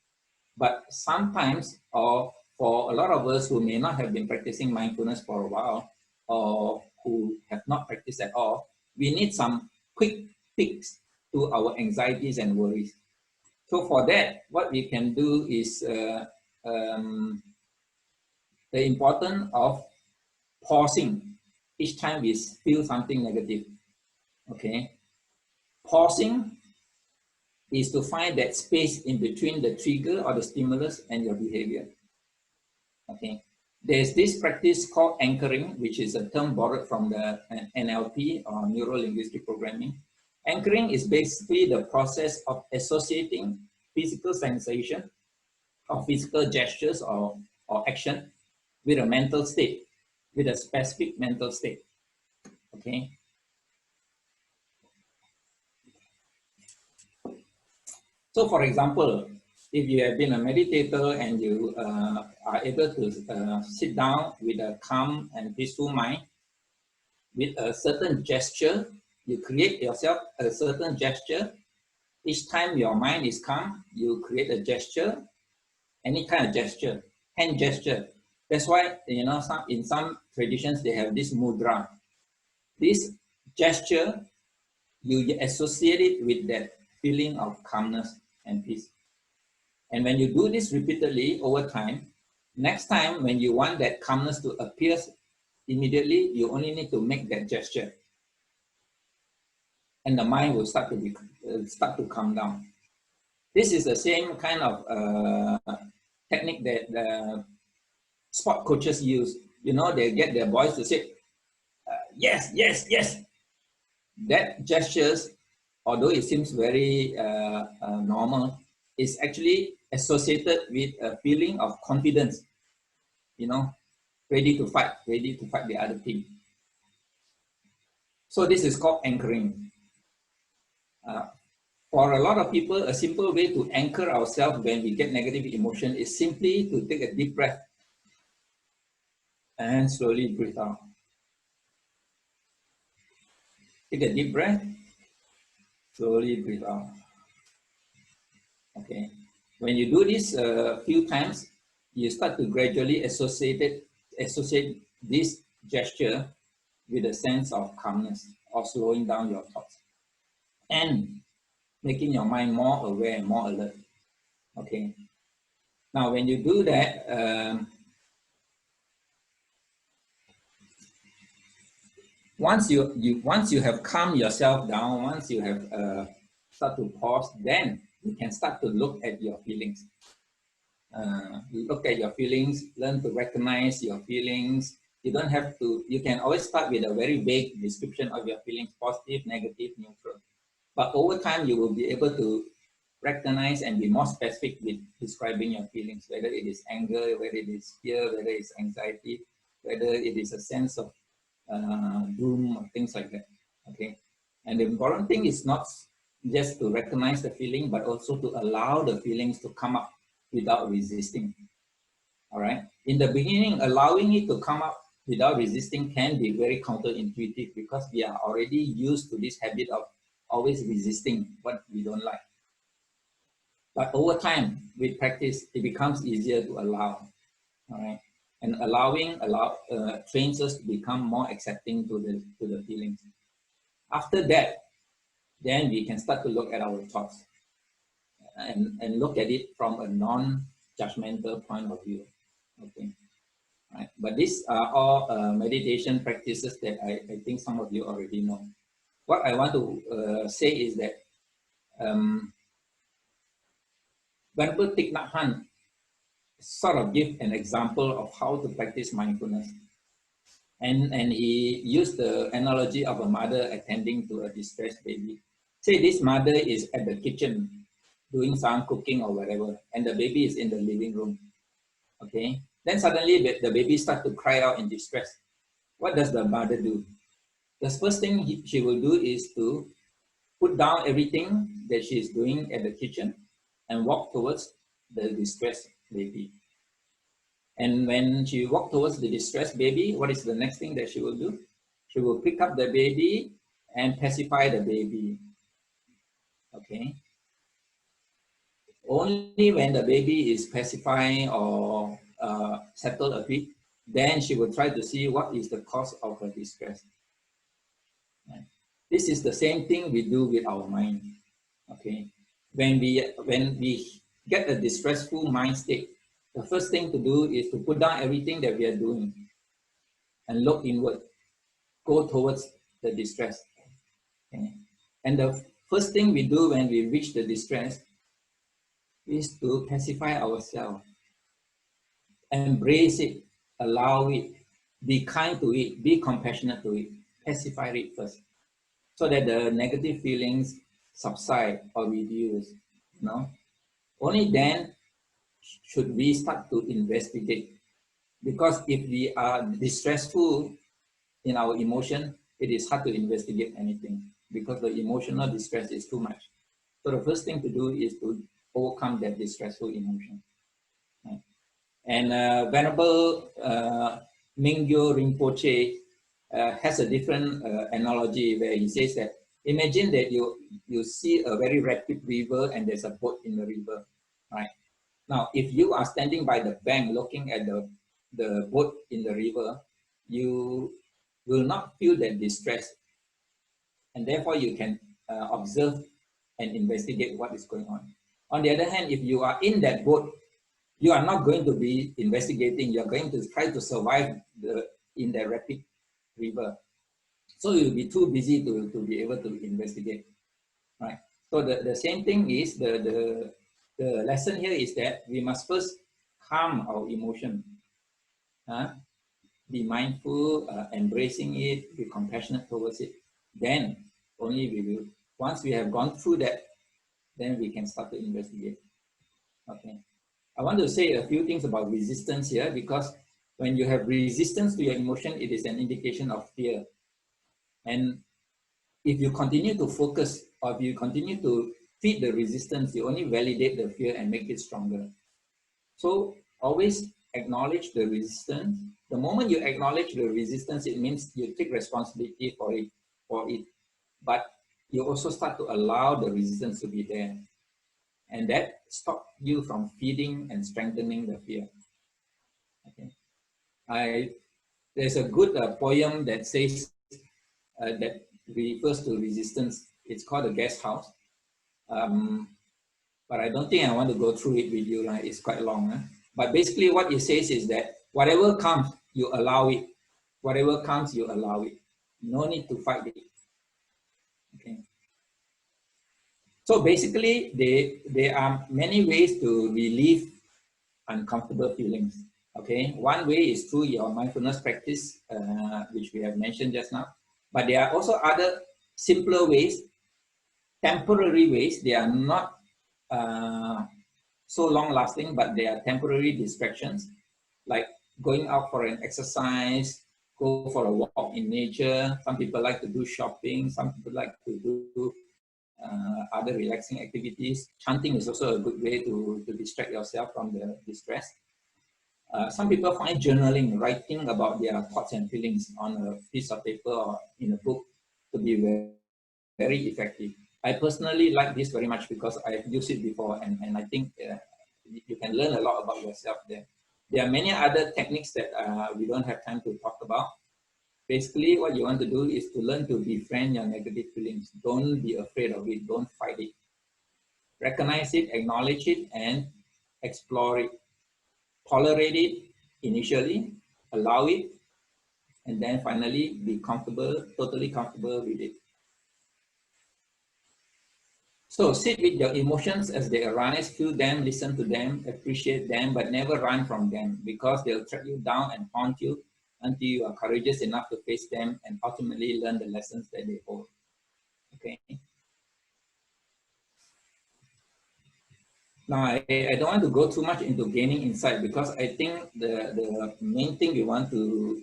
But sometimes, or for a lot of us who may not have been practicing mindfulness for a while, or who have not practiced at all, we need some quick fix to our anxieties and worries. So for that, what we can do is the importance of pausing each time we feel something negative. Okay, pausing is to find that space in between the trigger or the stimulus and your behavior. Okay, there's this practice called anchoring, which is a term borrowed from the NLP or neuro linguistic programming. Anchoring is basically the process of associating physical sensation or physical gestures or action with a mental state, with a specific mental state. Okay. So for example, if you have been a meditator and you are able to sit down with a calm and peaceful mind, with a certain gesture, you create yourself a certain gesture. Each time your mind is calm, you create a gesture, any kind of gesture, hand gesture. That's why, you know, in some traditions, they have this mudra. This gesture, you associate it with that feeling of calmness and peace. And when you do this repeatedly over time, next time when you want that calmness to appear immediately, you only need to make that gesture. And the mind will start to calm down. This is the same kind of technique that the sport coaches use. You know, they get their boys to say, yes, yes, yes. That gestures, although it seems very normal, is actually associated with a feeling of confidence, you know, ready to fight the other team. So this is called anchoring. For a lot of people, a simple way to anchor ourselves when we get negative emotion is simply to take a deep breath and slowly breathe out. Take a deep breath, slowly breathe out. Okay. When you do this a few times, you start to gradually associate this gesture with a sense of calmness or slowing down your thoughts and making your mind more aware and more alert. Okay. Now, when you do that, once you have calmed yourself down, once you have start to pause, then you can start to look at your feelings. Look at your feelings, learn to recognize your feelings. You don't have to, you can always start with a very vague description of your feelings, positive, negative, neutral. But over time, you will be able to recognize and be more specific with describing your feelings, whether it is anger, whether it is fear, whether it's anxiety, whether it is a sense of doom or things like that. Okay. And the important thing is not just to recognize the feeling, but also to allow the feelings to come up without resisting. All right. In the beginning, allowing it to come up without resisting can be very counterintuitive because we are already used to this habit of always resisting what we don't like. But over time, with practice, it becomes easier to allow. All right. And allowing trains us to become more accepting to the feelings. After that, then we can start to look at our thoughts and look at it from a non-judgmental point of view. Okay, right. But these are all meditation practices that I think some of you already know. What I want to say is that Venerable Thich Nhat Hanh sort of give an example of how to practice mindfulness. And he used the analogy of a mother attending to a distressed baby. Say this mother is at the kitchen doing some cooking or whatever, and the baby is in the living room. Okay, then suddenly the baby starts to cry out in distress. What does the mother do? The first thing she will do is to put down everything that she is doing at the kitchen and walk towards the distressed baby. And when she walks towards the distressed baby, what is the next thing that she will do? She will pick up the baby and pacify the baby. Okay. Only when the baby is pacifying or settled a bit, then she will try to see what is the cause of her distress. Right. This is the same thing we do with our mind. Okay. When we get a distressful mind state, the first thing to do is to put down everything that we are doing and look inward, go towards the distress. Okay. And the first thing we do when we reach the distress is to pacify ourselves, embrace it, allow it, be kind to it, be compassionate to it, pacify it first. so that the negative feelings subside or reduce. Only then should we start to investigate. Because if we are distressful in our emotion, it is hard to investigate anything because the emotional distress is too much. So the first thing to do is to overcome that distressful emotion. Right? And Venerable Mingyo Rinpoche has a different analogy where he says that imagine that you see a very rapid river and there's a boat in the river, right? Now, if you are standing by the bank looking at the boat in the river, you will not feel that distress, and therefore you can observe and investigate what is going on. On the other hand, if you are in that boat, you are not going to be investigating, you are going to try to survive in the rapid river. So you'll be too busy to be able to investigate, right? So the same thing is, the lesson here is that we must first calm our emotion, be mindful, embracing it, be compassionate towards it. Then only we will, once we have gone through that, then we can start to investigate. Okay. I want to say a few things about resistance here, because when you have resistance to your emotion, it is an indication of fear. And if you continue to focus, or if you continue to feed the resistance, you only validate the fear and make it stronger. So always acknowledge the resistance. The moment you acknowledge the resistance, it means you take responsibility for it. But you also start to allow the resistance to be there. And that stops you from feeding and strengthening the fear. Okay. There's a good poem that says, that refers to resistance. It's called The Guest House. But I don't think I want to go through it with you. Right? It's quite long. Huh? But basically what it says is that whatever comes, you allow it. Whatever comes, you allow it. No need to fight it. Okay. So basically, there are many ways to relieve uncomfortable feelings. Okay. One way is through your mindfulness practice, which we have mentioned just now. But there are also other simpler ways, temporary ways. They are not so long lasting, but they are temporary distractions, like going out for an exercise, go for a walk in nature. Some people like to do shopping. Some people like to do other relaxing activities. Chanting is also a good way to distract yourself from the distress. Some people find journaling, writing about their thoughts and feelings on a piece of paper or in a book, to be very, very effective. I personally like this very much because I've used it before, and I think you can learn a lot about yourself there. There are many other techniques that we don't have time to talk about. Basically, what you want to do is to learn to befriend your negative feelings. Don't be afraid of it. Don't fight it. Recognize it, acknowledge it, and explore it. Tolerate it initially, allow it, and then finally be comfortable, totally comfortable with it. So sit with your emotions as they arise, feel them, listen to them, appreciate them, but never run from them, because they'll track you down and haunt you until you are courageous enough to face them and ultimately learn the lessons that they hold. Okay. Now, I don't want to go too much into gaining insight, because I think the main thing we want to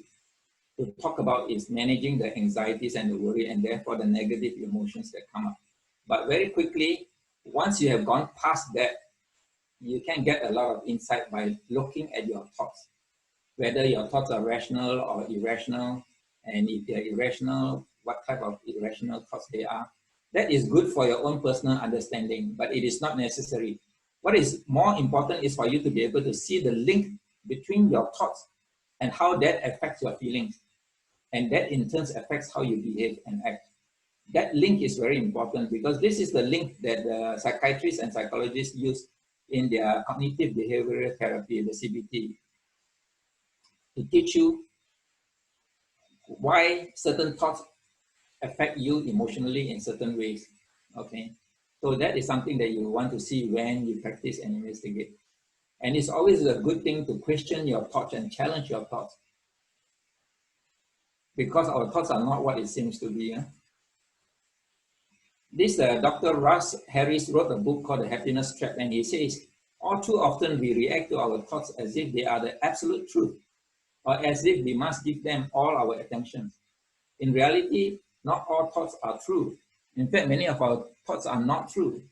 talk about is managing the anxieties and the worry, and therefore the negative emotions that come up. But very quickly, once you have gone past that, you can get a lot of insight by looking at your thoughts, whether your thoughts are rational or irrational, and if they're irrational, what type of irrational thoughts they are. That is good for your own personal understanding, but it is not necessary. What is more important is for you to be able to see the link between your thoughts and how that affects your feelings. And that in turn affects how you behave and act. That link is very important, because this is the link that the psychiatrists and psychologists use in their cognitive behavioral therapy, the CBT, to teach you why certain thoughts affect you emotionally in certain ways. Okay, so that is something that you want to see when you practice and investigate. And it's always a good thing to question your thoughts and challenge your thoughts, because our thoughts are not what it seems to be. This Dr. Russ Harris wrote a book called The Happiness Trap, and he says, all too often we react to our thoughts as if they are the absolute truth, or as if we must give them all our attention. In reality, not all thoughts are true. In fact, many of our thoughts are not true,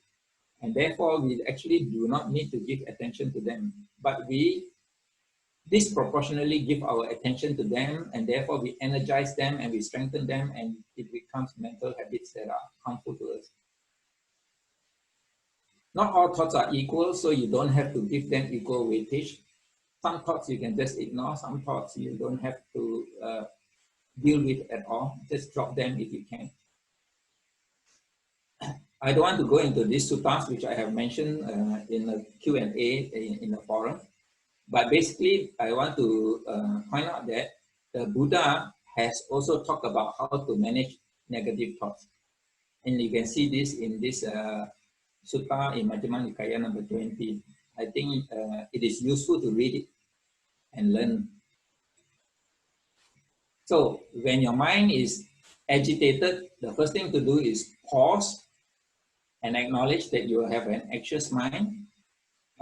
and therefore we actually do not need to give attention to them. But we disproportionately give our attention to them, and therefore we energize them and we strengthen them, and it becomes mental habits that are harmful to us. Not all thoughts are equal, so you don't have to give them equal weightage. Some thoughts you can just ignore, some thoughts you don't have to deal with at all. Just drop them if you can. I don't want to go into these suttas, which I have mentioned in the Q&A in the forum. But basically, I want to point out that the Buddha has also talked about how to manage negative thoughts. And you can see this in this sutta in Majjhima Nikaya number 20. I think it is useful to read it and learn. So when your mind is agitated, the first thing to do is pause and acknowledge that you have an anxious mind.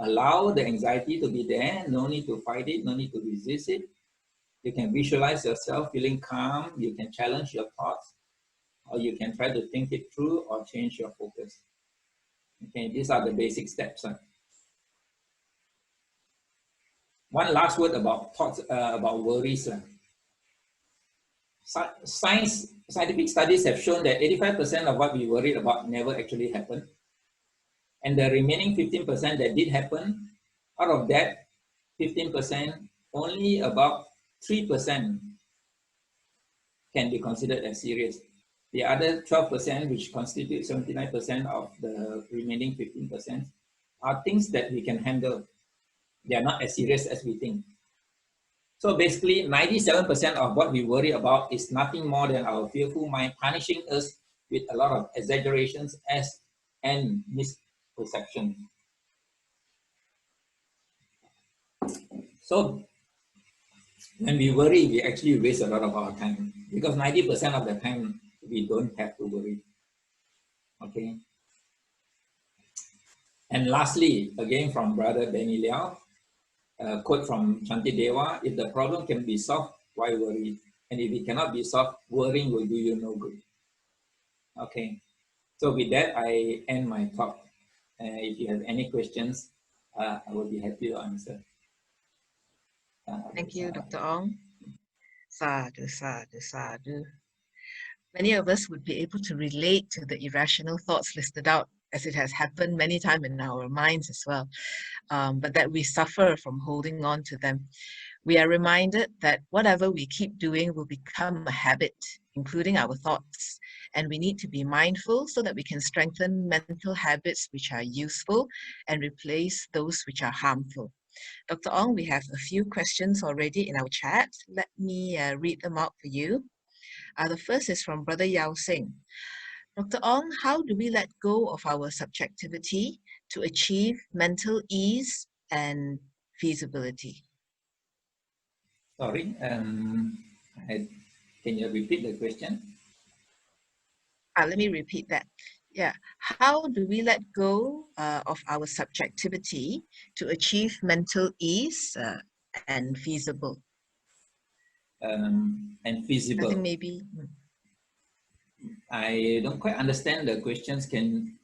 Allow the anxiety to be there, no need to fight it, no need to resist it. You can visualize yourself feeling calm, you can challenge your thoughts, or you can try to think it through or change your focus. Okay, these are the basic steps. One last word about thoughts, about worries. Scientific studies have shown that 85% of what we worried about never actually happened. And the remaining 15% that did happen, out of that 15%, only about 3% can be considered as serious. The other 12%, which constitute 79% of the remaining 15%, are things that we can handle. They are not as serious as we think. So basically, 97% of what we worry about is nothing more than our fearful mind punishing us with a lot of exaggerations and misperception. So when we worry, we actually waste a lot of our time, because 90% of the time we don't have to worry. Okay. And lastly, again from Brother Benny Liao, a quote from Shantideva: if the problem can be solved, why worry? And if it cannot be solved, worrying will do you no good. Okay. So with that, I end my talk. If you have any questions, I will be happy to answer. Thank you, Dr. Ong. Sadhu, sadhu, sadhu. Many of us would be able to relate to the irrational thoughts listed out, as it has happened many times in our minds as well, but that we suffer from holding on to them. We are reminded that whatever we keep doing will become a habit, including our thoughts, and we need to be mindful so that we can strengthen mental habits which are useful and replace those which are harmful. Dr. Ong, we have a few questions already in our chat. Let me read them out for you. The first is from Brother Yao Sing. Dr. Ong, how do we let go of our subjectivity to achieve mental ease and feasibility? Sorry, can you repeat the question? Let me repeat that. Yeah, how do we let go of our subjectivity to achieve mental ease and feasible? And feasible. I think maybe. I don't quite understand the questions. Can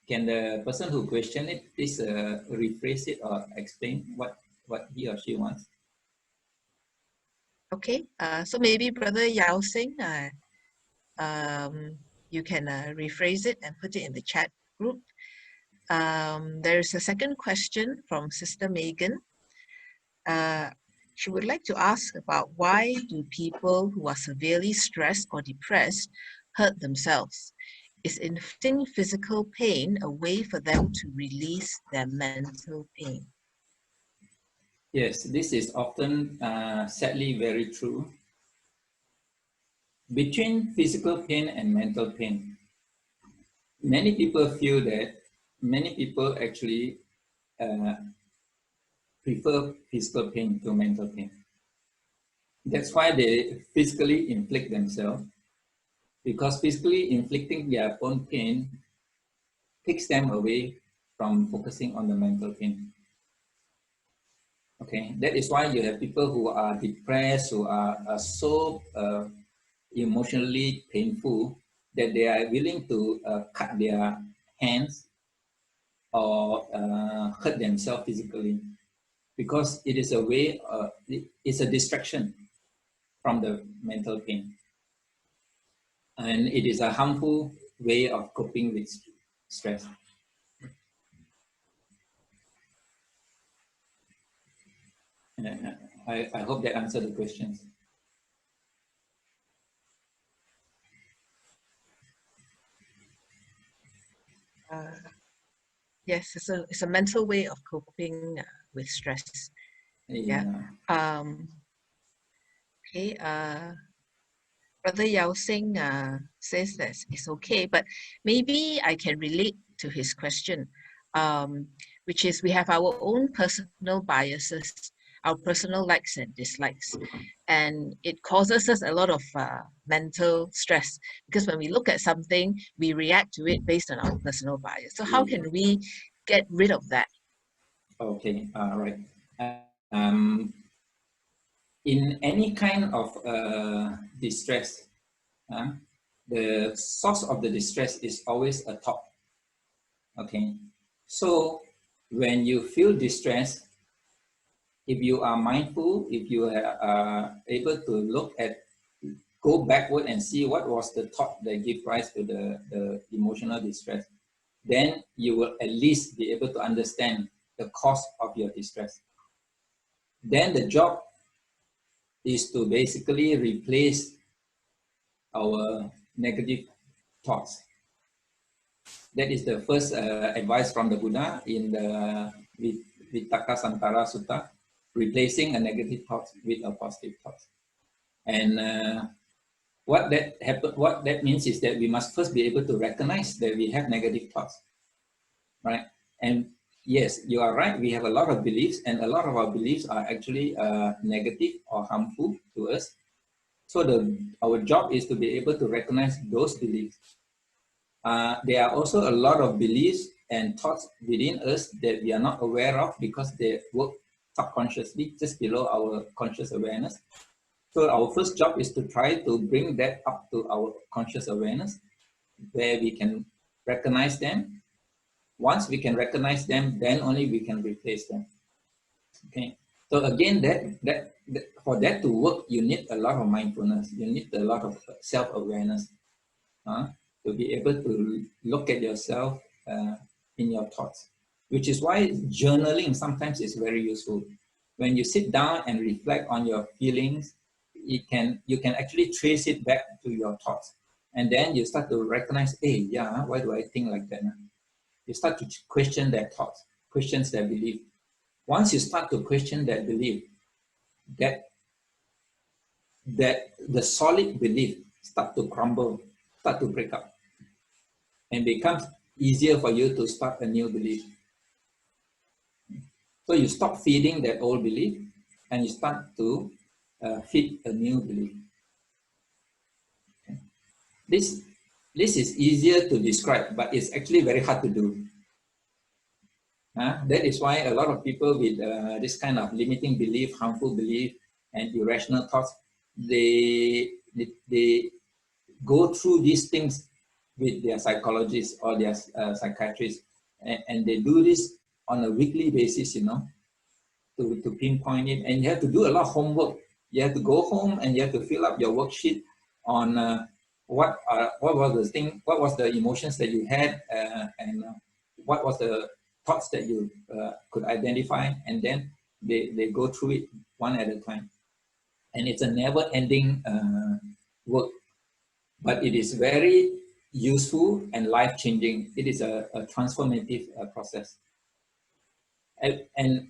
the person who questioned it please rephrase it or explain what he or she wants? Okay, so maybe Brother Yao Sing, you can rephrase it and put it in the chat group. There's a second question from Sister Megan. She would like to ask about why do people who are severely stressed or depressed hurt themselves? Is inflicting physical pain a way for them to release their mental pain? Yes, this is often sadly very true. Between physical pain and mental pain, many people feel that many people actually prefer physical pain to mental pain. That's why they physically inflict themselves, because physically inflicting their own pain takes them away from focusing on the mental pain. Okay, that is why you have people who are depressed, who are so emotionally painful that they are willing to cut their hands or hurt themselves physically, because it is a way, it's a distraction from the mental pain. And it is a harmful way of coping with stress. I hope that answered the questions. Yes, it's a mental way of coping with stress. Yeah. Okay. Brother Yao Sing says that it's okay, but maybe I can relate to his question, which is we have our own personal biases, our personal likes and dislikes, and it causes us a lot of mental stress, because when we look at something, we react to it based on our personal bias. So how can we get rid of that? Okay, right. In any kind of distress, the source of the distress is always a thought. Okay, so when you feel distressed, if you are mindful, if you are able to look at, go backward and see what was the thought that gave rise to the emotional distress, then you will at least be able to understand the cause of your distress. Then the job is to basically replace our negative thoughts. That is the first advice from the Buddha in the Vitakka Santara Sutta, replacing a negative thought with a positive thought. And what that means is that we must first be able to recognize that we have negative thoughts, right? And yes, you are right. We have a lot of beliefs, and a lot of our beliefs are actually negative or harmful to us. So our job is to be able to recognize those beliefs. There are also a lot of beliefs and thoughts within us that we are not aware of because they work subconsciously, just below our conscious awareness. So our first job is to try to bring that up to our conscious awareness, where we can recognize them. Once we can recognize them, then only we can replace them. Okay. So again, that for that to work, you need a lot of mindfulness. You need a lot of self-awareness to be able to look at yourself in your thoughts. Which is why journaling sometimes is very useful. When you sit down and reflect on your feelings, you can actually trace it back to your thoughts, and then you start to recognize, hey, yeah, why do I think like that? You start to question their thoughts, questions their belief. Once you start to question that belief, that the solid belief start to crumble, start to break up, and becomes easier for you to start a new belief. So you stop feeding that old belief, and you start to feed a new belief. Okay. This is easier to describe, but it's actually very hard to do. That is why a lot of people with this kind of limiting belief, harmful belief, and irrational thoughts, they go through these things with their psychologists or their psychiatrists, and they do this on a weekly basis, to pinpoint it. And you have to do a lot of homework. You have to go home and you have to fill up your worksheet on what was the emotions that you had, and what was the thoughts that you could identify, and then they go through it one at a time. And it's a never-ending work, but it is very useful and life-changing. It is a transformative process. And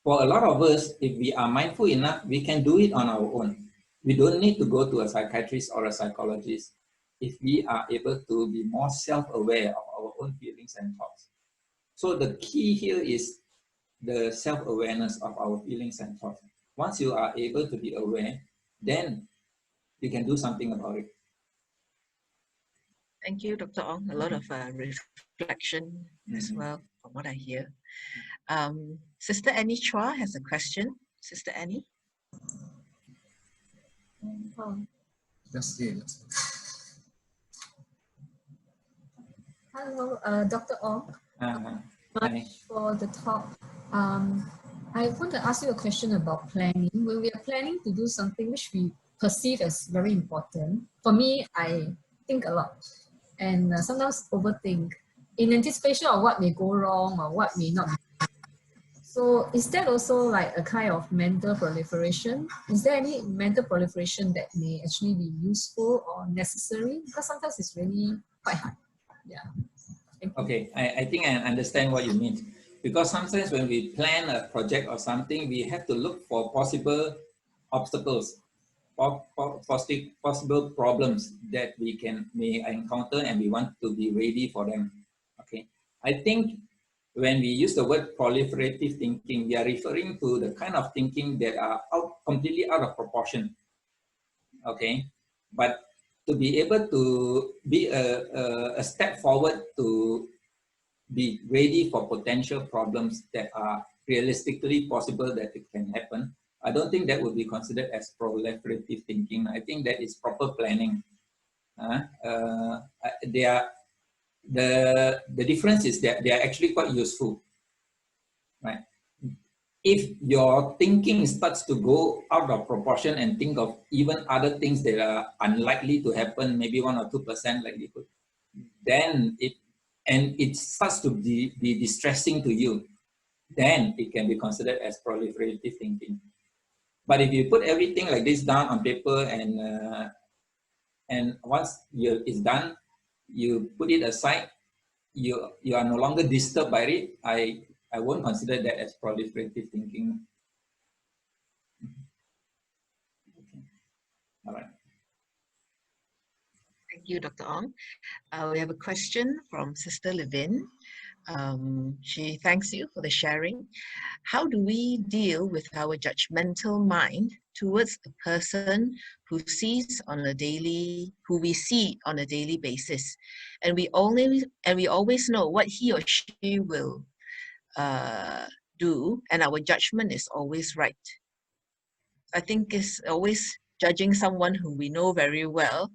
for a lot of us, if we are mindful enough, we can do it on our own. We don't need to go to a psychiatrist or a psychologist if we are able to be more self-aware of our own feelings and thoughts. So the key here is the self-awareness of our feelings and thoughts. Once you are able to be aware, then you can do something about it. Thank you, Dr. Ong. A lot of reflection as well, from what I hear. Sister Annie Chua has a question. Sister Annie? Just here. Hello, Dr. Ong. Hi. For the talk. I want to ask you a question about planning. When we are planning to do something which we perceive as very important, for me, I think a lot and sometimes overthink in anticipation of what may go wrong or what may not. So is that also like a kind of mental proliferation? Is there any mental proliferation that may actually be useful or necessary? Because sometimes it's really quite hard. Yeah. Okay, I think I understand what you mean. Because sometimes when we plan a project or something, we have to look for possible obstacles, possible problems that we may encounter, and we want to be ready for them. Okay, I think when we use the word proliferative thinking, we are referring to the kind of thinking that are completely out of proportion. Okay, but to be able to be a step forward to be ready for potential problems that are realistically possible that it can happen, I don't think that would be considered as proliferative thinking. I think that is proper planning. The difference is that they are actually quite useful, right? If your thinking starts to go out of proportion and think of even other things that are unlikely to happen, maybe 1 or 2% likelihood, then it starts to be distressing to you, then it can be considered as proliferative thinking. But if you put everything like this down on paper and once it's done, you put it aside, you are no longer disturbed by it, I won't consider that as proliferative thinking. Okay. All right. Thank you, Dr. Ong. We have a question from Sister Levin. She thanks you for the sharing. How do we deal with our judgmental mind towards a person who we see on a daily basis, and we always know what he or she will do, and our judgment is always right? I think it's always judging someone who we know very well.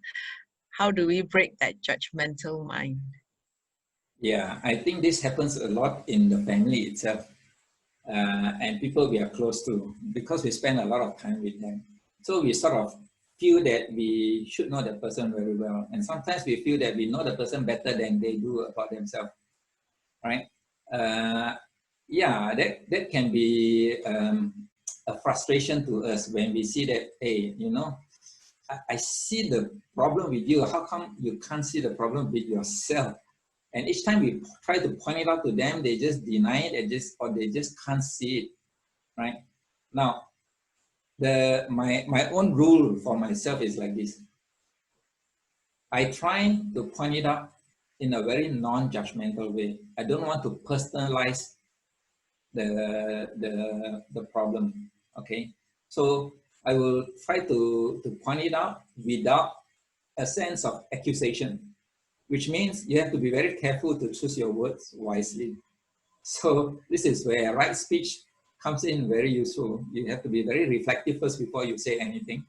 How do we break that judgmental mind? Yeah, I think this happens a lot in the family itself, and people we are close to, because we spend a lot of time with them. So we sort of feel that we should know the person very well, and sometimes we feel that we know the person better than they do about themselves, right? Yeah, that can be a frustration to us when we see that, hey, you know, I see the problem with you. How come you can't see the problem with yourself? And each time we try to point it out to them, they just deny it, or they just can't see it, right? Now, my own rule for myself is like this. I try to point it out in a very non-judgmental way. I don't want to personalize the problem, okay? So I will try to point it out without a sense of accusation, which means you have to be very careful to choose your words wisely. So this is where right speech comes in very useful. You have to be very reflective first before you say anything.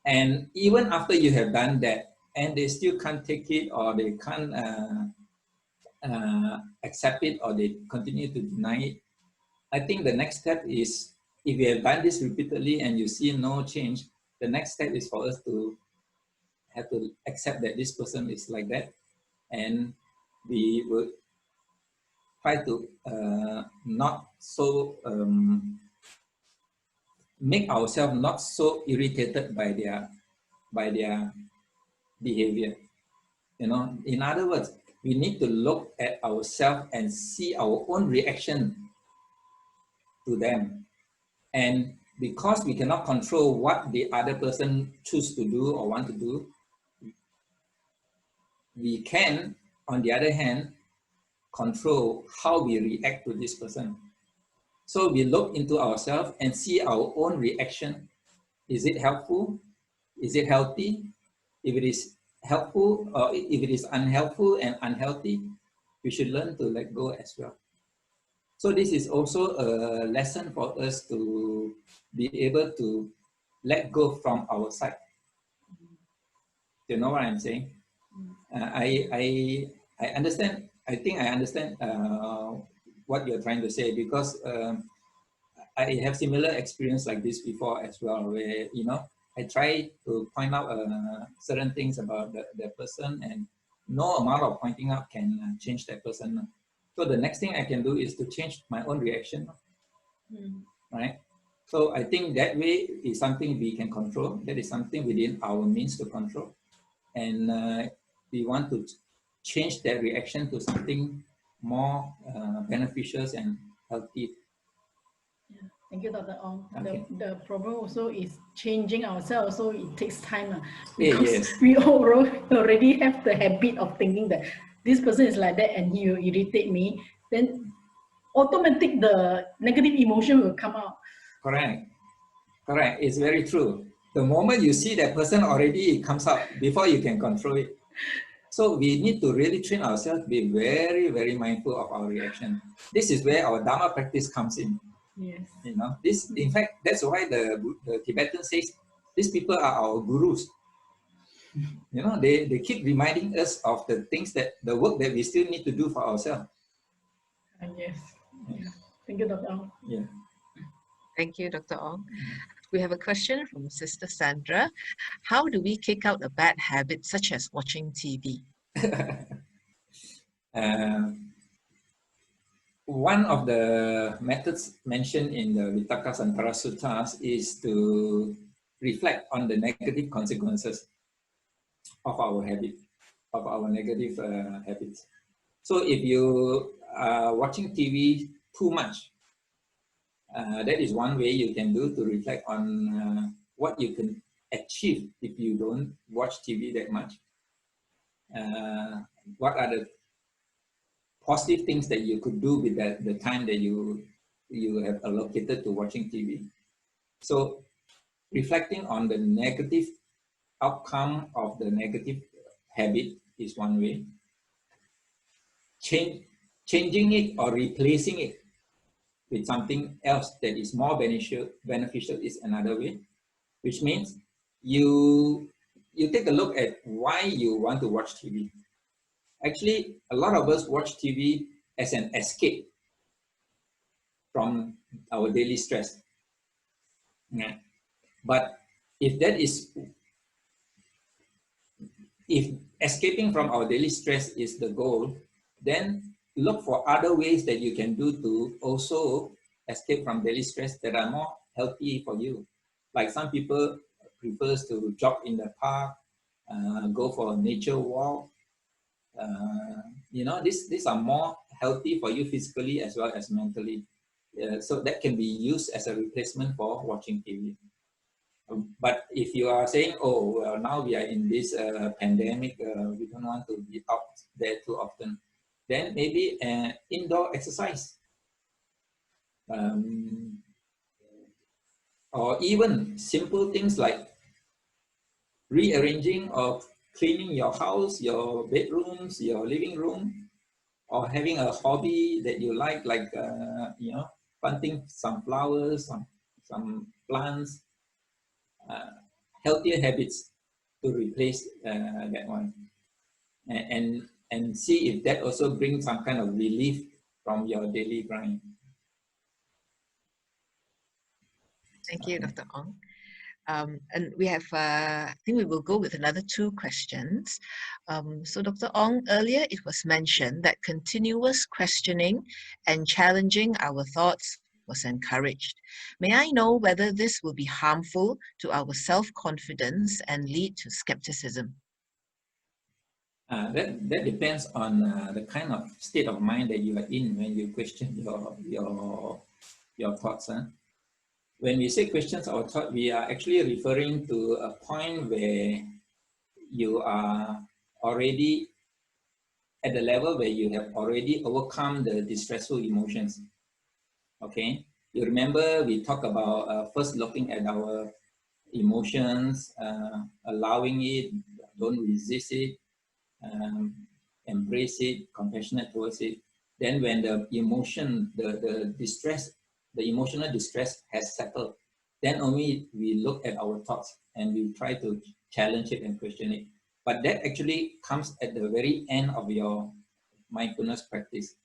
And even after you have done that, and they still can't take it, or they can't accept it, or they continue to deny it, I think the next step is, if you have done this repeatedly and you see no change, the next step is for us to have to accept that this person is like that, and we will try to not so make ourselves not so irritated by their behavior. You know, in other words, we need to look at ourselves and see our own reaction to them. And because we cannot control what the other person choose to do or want to do, we can, on the other hand, control how we react to this person. So we look into ourselves and see our own reaction. Is it helpful? Is it healthy? If it is helpful, or if it is unhelpful and unhealthy, we should learn to let go as well. So this is also a lesson for us to be able to let go from our side. You know what I'm saying? I understand. I think I understand what you're trying to say, because I have similar experience like this before as well, where, you know, I try to point out certain things about the person, and no amount of pointing out can change that person. So the next thing I can do is to change my own reaction, right? So I think that way is something we can control. That is something within our means to control. And we want to change that reaction to something more beneficial and healthy. Thank you, Dr. Ong. Okay. The problem also is changing ourselves, so it takes time Yes. because we already have the habit of thinking that this person is like that and he will irritate me. Then automatic the negative emotion will come out. Correct. Correct. It's very true. The moment you see that person, already it comes out before you can control it. So we need to really train ourselves to be very, very mindful of our reaction. This is where our Dharma practice comes in. Yes. You know, this, in fact, that's why the Tibetan says these people are our gurus. You know, they keep reminding us of the things the work that we still need to do for ourselves. Yes. Yeah. Thank you, Dr. Ong. Yeah. Thank you, Dr. Ong. We have a question from Sister Sandra. How do we kick out a bad habit such as watching TV? One of the methods mentioned in the Vitakka Santara Suttas is to reflect on the negative consequences of our habit, of our negative habits. So if you are watching TV too much, that is one way you can do to reflect on what you can achieve if you don't watch TV that much. What are the positive things that you could do with the time that you have allocated to watching TV. So reflecting on the negative outcome of the negative habit is one way. Changing it or replacing it with something else that is more beneficial is another way, which means you take a look at why you want to watch TV. Actually, a lot of us watch TV as an escape from our daily stress. Yeah. But if escaping from our daily stress is the goal, then look for other ways that you can do to also escape from daily stress that are more healthy for you. Like some people prefers to jog in the park, go for a nature walk. You know, these are more healthy for you physically as well as mentally. So that can be used as a replacement for watching TV. But if you are saying, oh, well, now we are in this pandemic, we don't want to be out there too often, then maybe indoor exercise. Or even simple things like rearranging or cleaning your house, your bedrooms, your living room, or having a hobby that you like you know, planting some flowers, some plants, healthier habits to replace that one, and see if that also brings some kind of relief from your daily grind. Thank you, Dr. Ong. And we have, I think we will go with another two questions. So Dr. Ong, earlier it was mentioned that continuous questioning and challenging our thoughts was encouraged. May I know whether this will be harmful to our self-confidence and lead to skepticism? That depends on the kind of state of mind that you are in when you question your thoughts. Huh? When we say questions our thought, we are actually referring to a point where you are already at the level where you have already overcome the distressful emotions. Okay, you remember we talked about first looking at our emotions, allowing it, don't resist it, embrace it, compassionate towards it. Then when the emotion, the distress, the emotional distress has settled, then only we look at our thoughts and we try to challenge it and question it. But that actually comes at the very end of your mindfulness practice.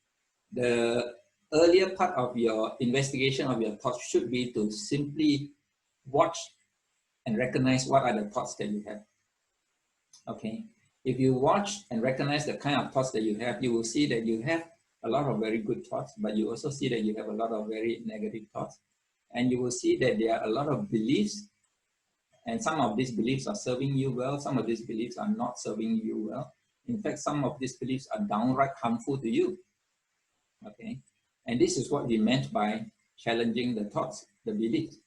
The earlier part of your investigation of your thoughts should be to simply watch and recognize what are the thoughts that you have. Okay. If you watch and recognize the kind of thoughts that you have, you will see that you have a lot of very good thoughts, but you also see that you have a lot of very negative thoughts. And you will see that there are a lot of beliefs, and some of these beliefs are serving you well, some of these beliefs are not serving you well. In fact, some of these beliefs are downright harmful to you. Okay. And this is what we meant by challenging the thoughts, the beliefs.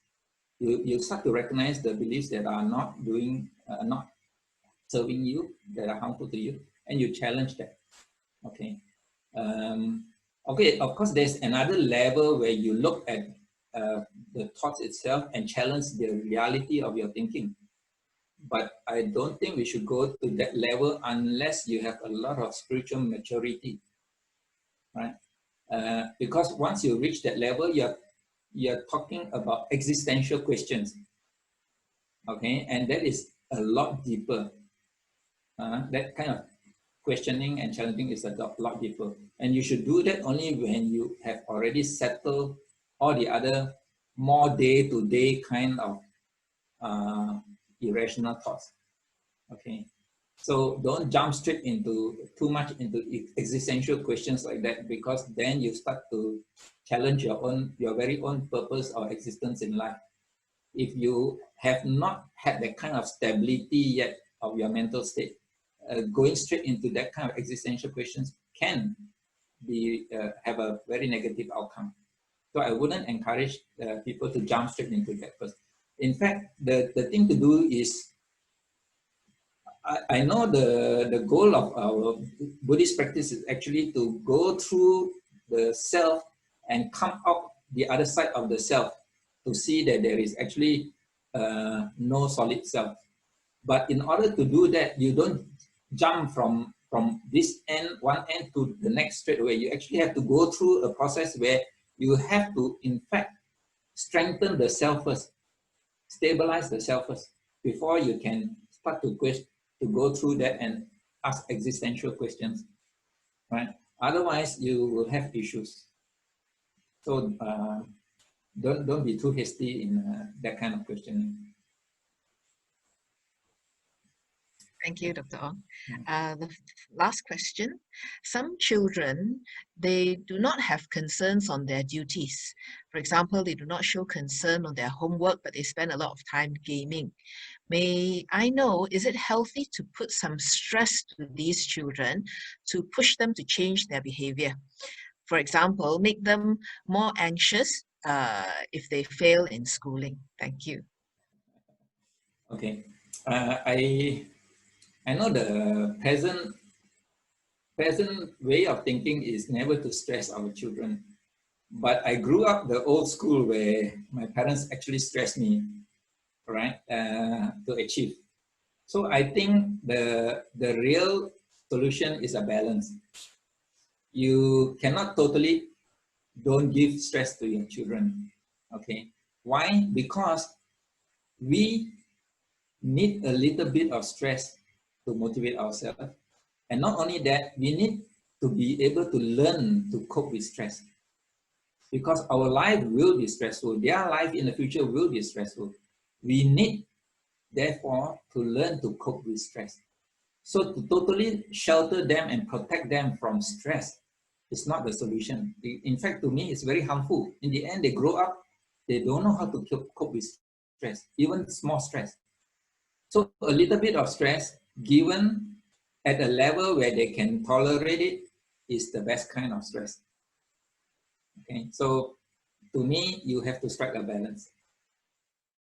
You start to recognize the beliefs that are not doing, not serving you, that are harmful to you, and you challenge that. Okay. Okay, of course, there's another level where you look at the thoughts itself and challenge the reality of your thinking. But I don't think we should go to that level unless you have a lot of spiritual maturity, right? Because once you reach that level, you're talking about existential questions, okay? And that is a lot deeper. That kind of questioning and challenging is a lot deeper. And you should do that only when you have already settled all the other more day-to-day kind of irrational thoughts. Okay. So don't jump straight into too much into existential questions like that, because then you start to challenge your very own purpose or existence in life. If you have not had that kind of stability yet of your mental state, going straight into that kind of existential questions can be have a very negative outcome. So I wouldn't encourage people to jump straight into that first. In fact, the thing to do is, I know the goal of our Buddhist practice is actually to go through the self and come out the other side of the self to see that there is actually no solid self. But in order to do that, you don't jump from this end, one end to the next straight away. You actually have to go through a process where you have to, in fact, strengthen the self first, stabilize the self first, before you can start to go through that and ask existential questions, right? Otherwise, you will have issues. So don't be too hasty in that kind of questioning. Thank you, Dr. Ong. The last question. Some children, they do not have concerns on their duties. For example, they do not show concern on their homework, but they spend a lot of time gaming. May I know, is it healthy to put some stress to these children to push them to change their behavior? For example, make them more anxious if they fail in schooling. Thank you. Okay. I know the present way of thinking is never to stress our children. But I grew up the old school where my parents actually stressed me, right, to achieve. So I think the real solution is a balance. You cannot totally don't give stress to your children, okay? Why? Because we need a little bit of stress to motivate ourselves. And not only that, we need to be able to learn to cope with stress. Because our life will be stressful. Their life in the future will be stressful. We need, therefore, to learn to cope with stress. So to totally shelter them and protect them from stress is not the solution. In fact, to me, it's very harmful. In the end, they grow up, they don't know how to cope with stress, even small stress. So a little bit of stress given at a level where they can tolerate it is the best kind of stress. Okay, so to me, you have to strike a balance.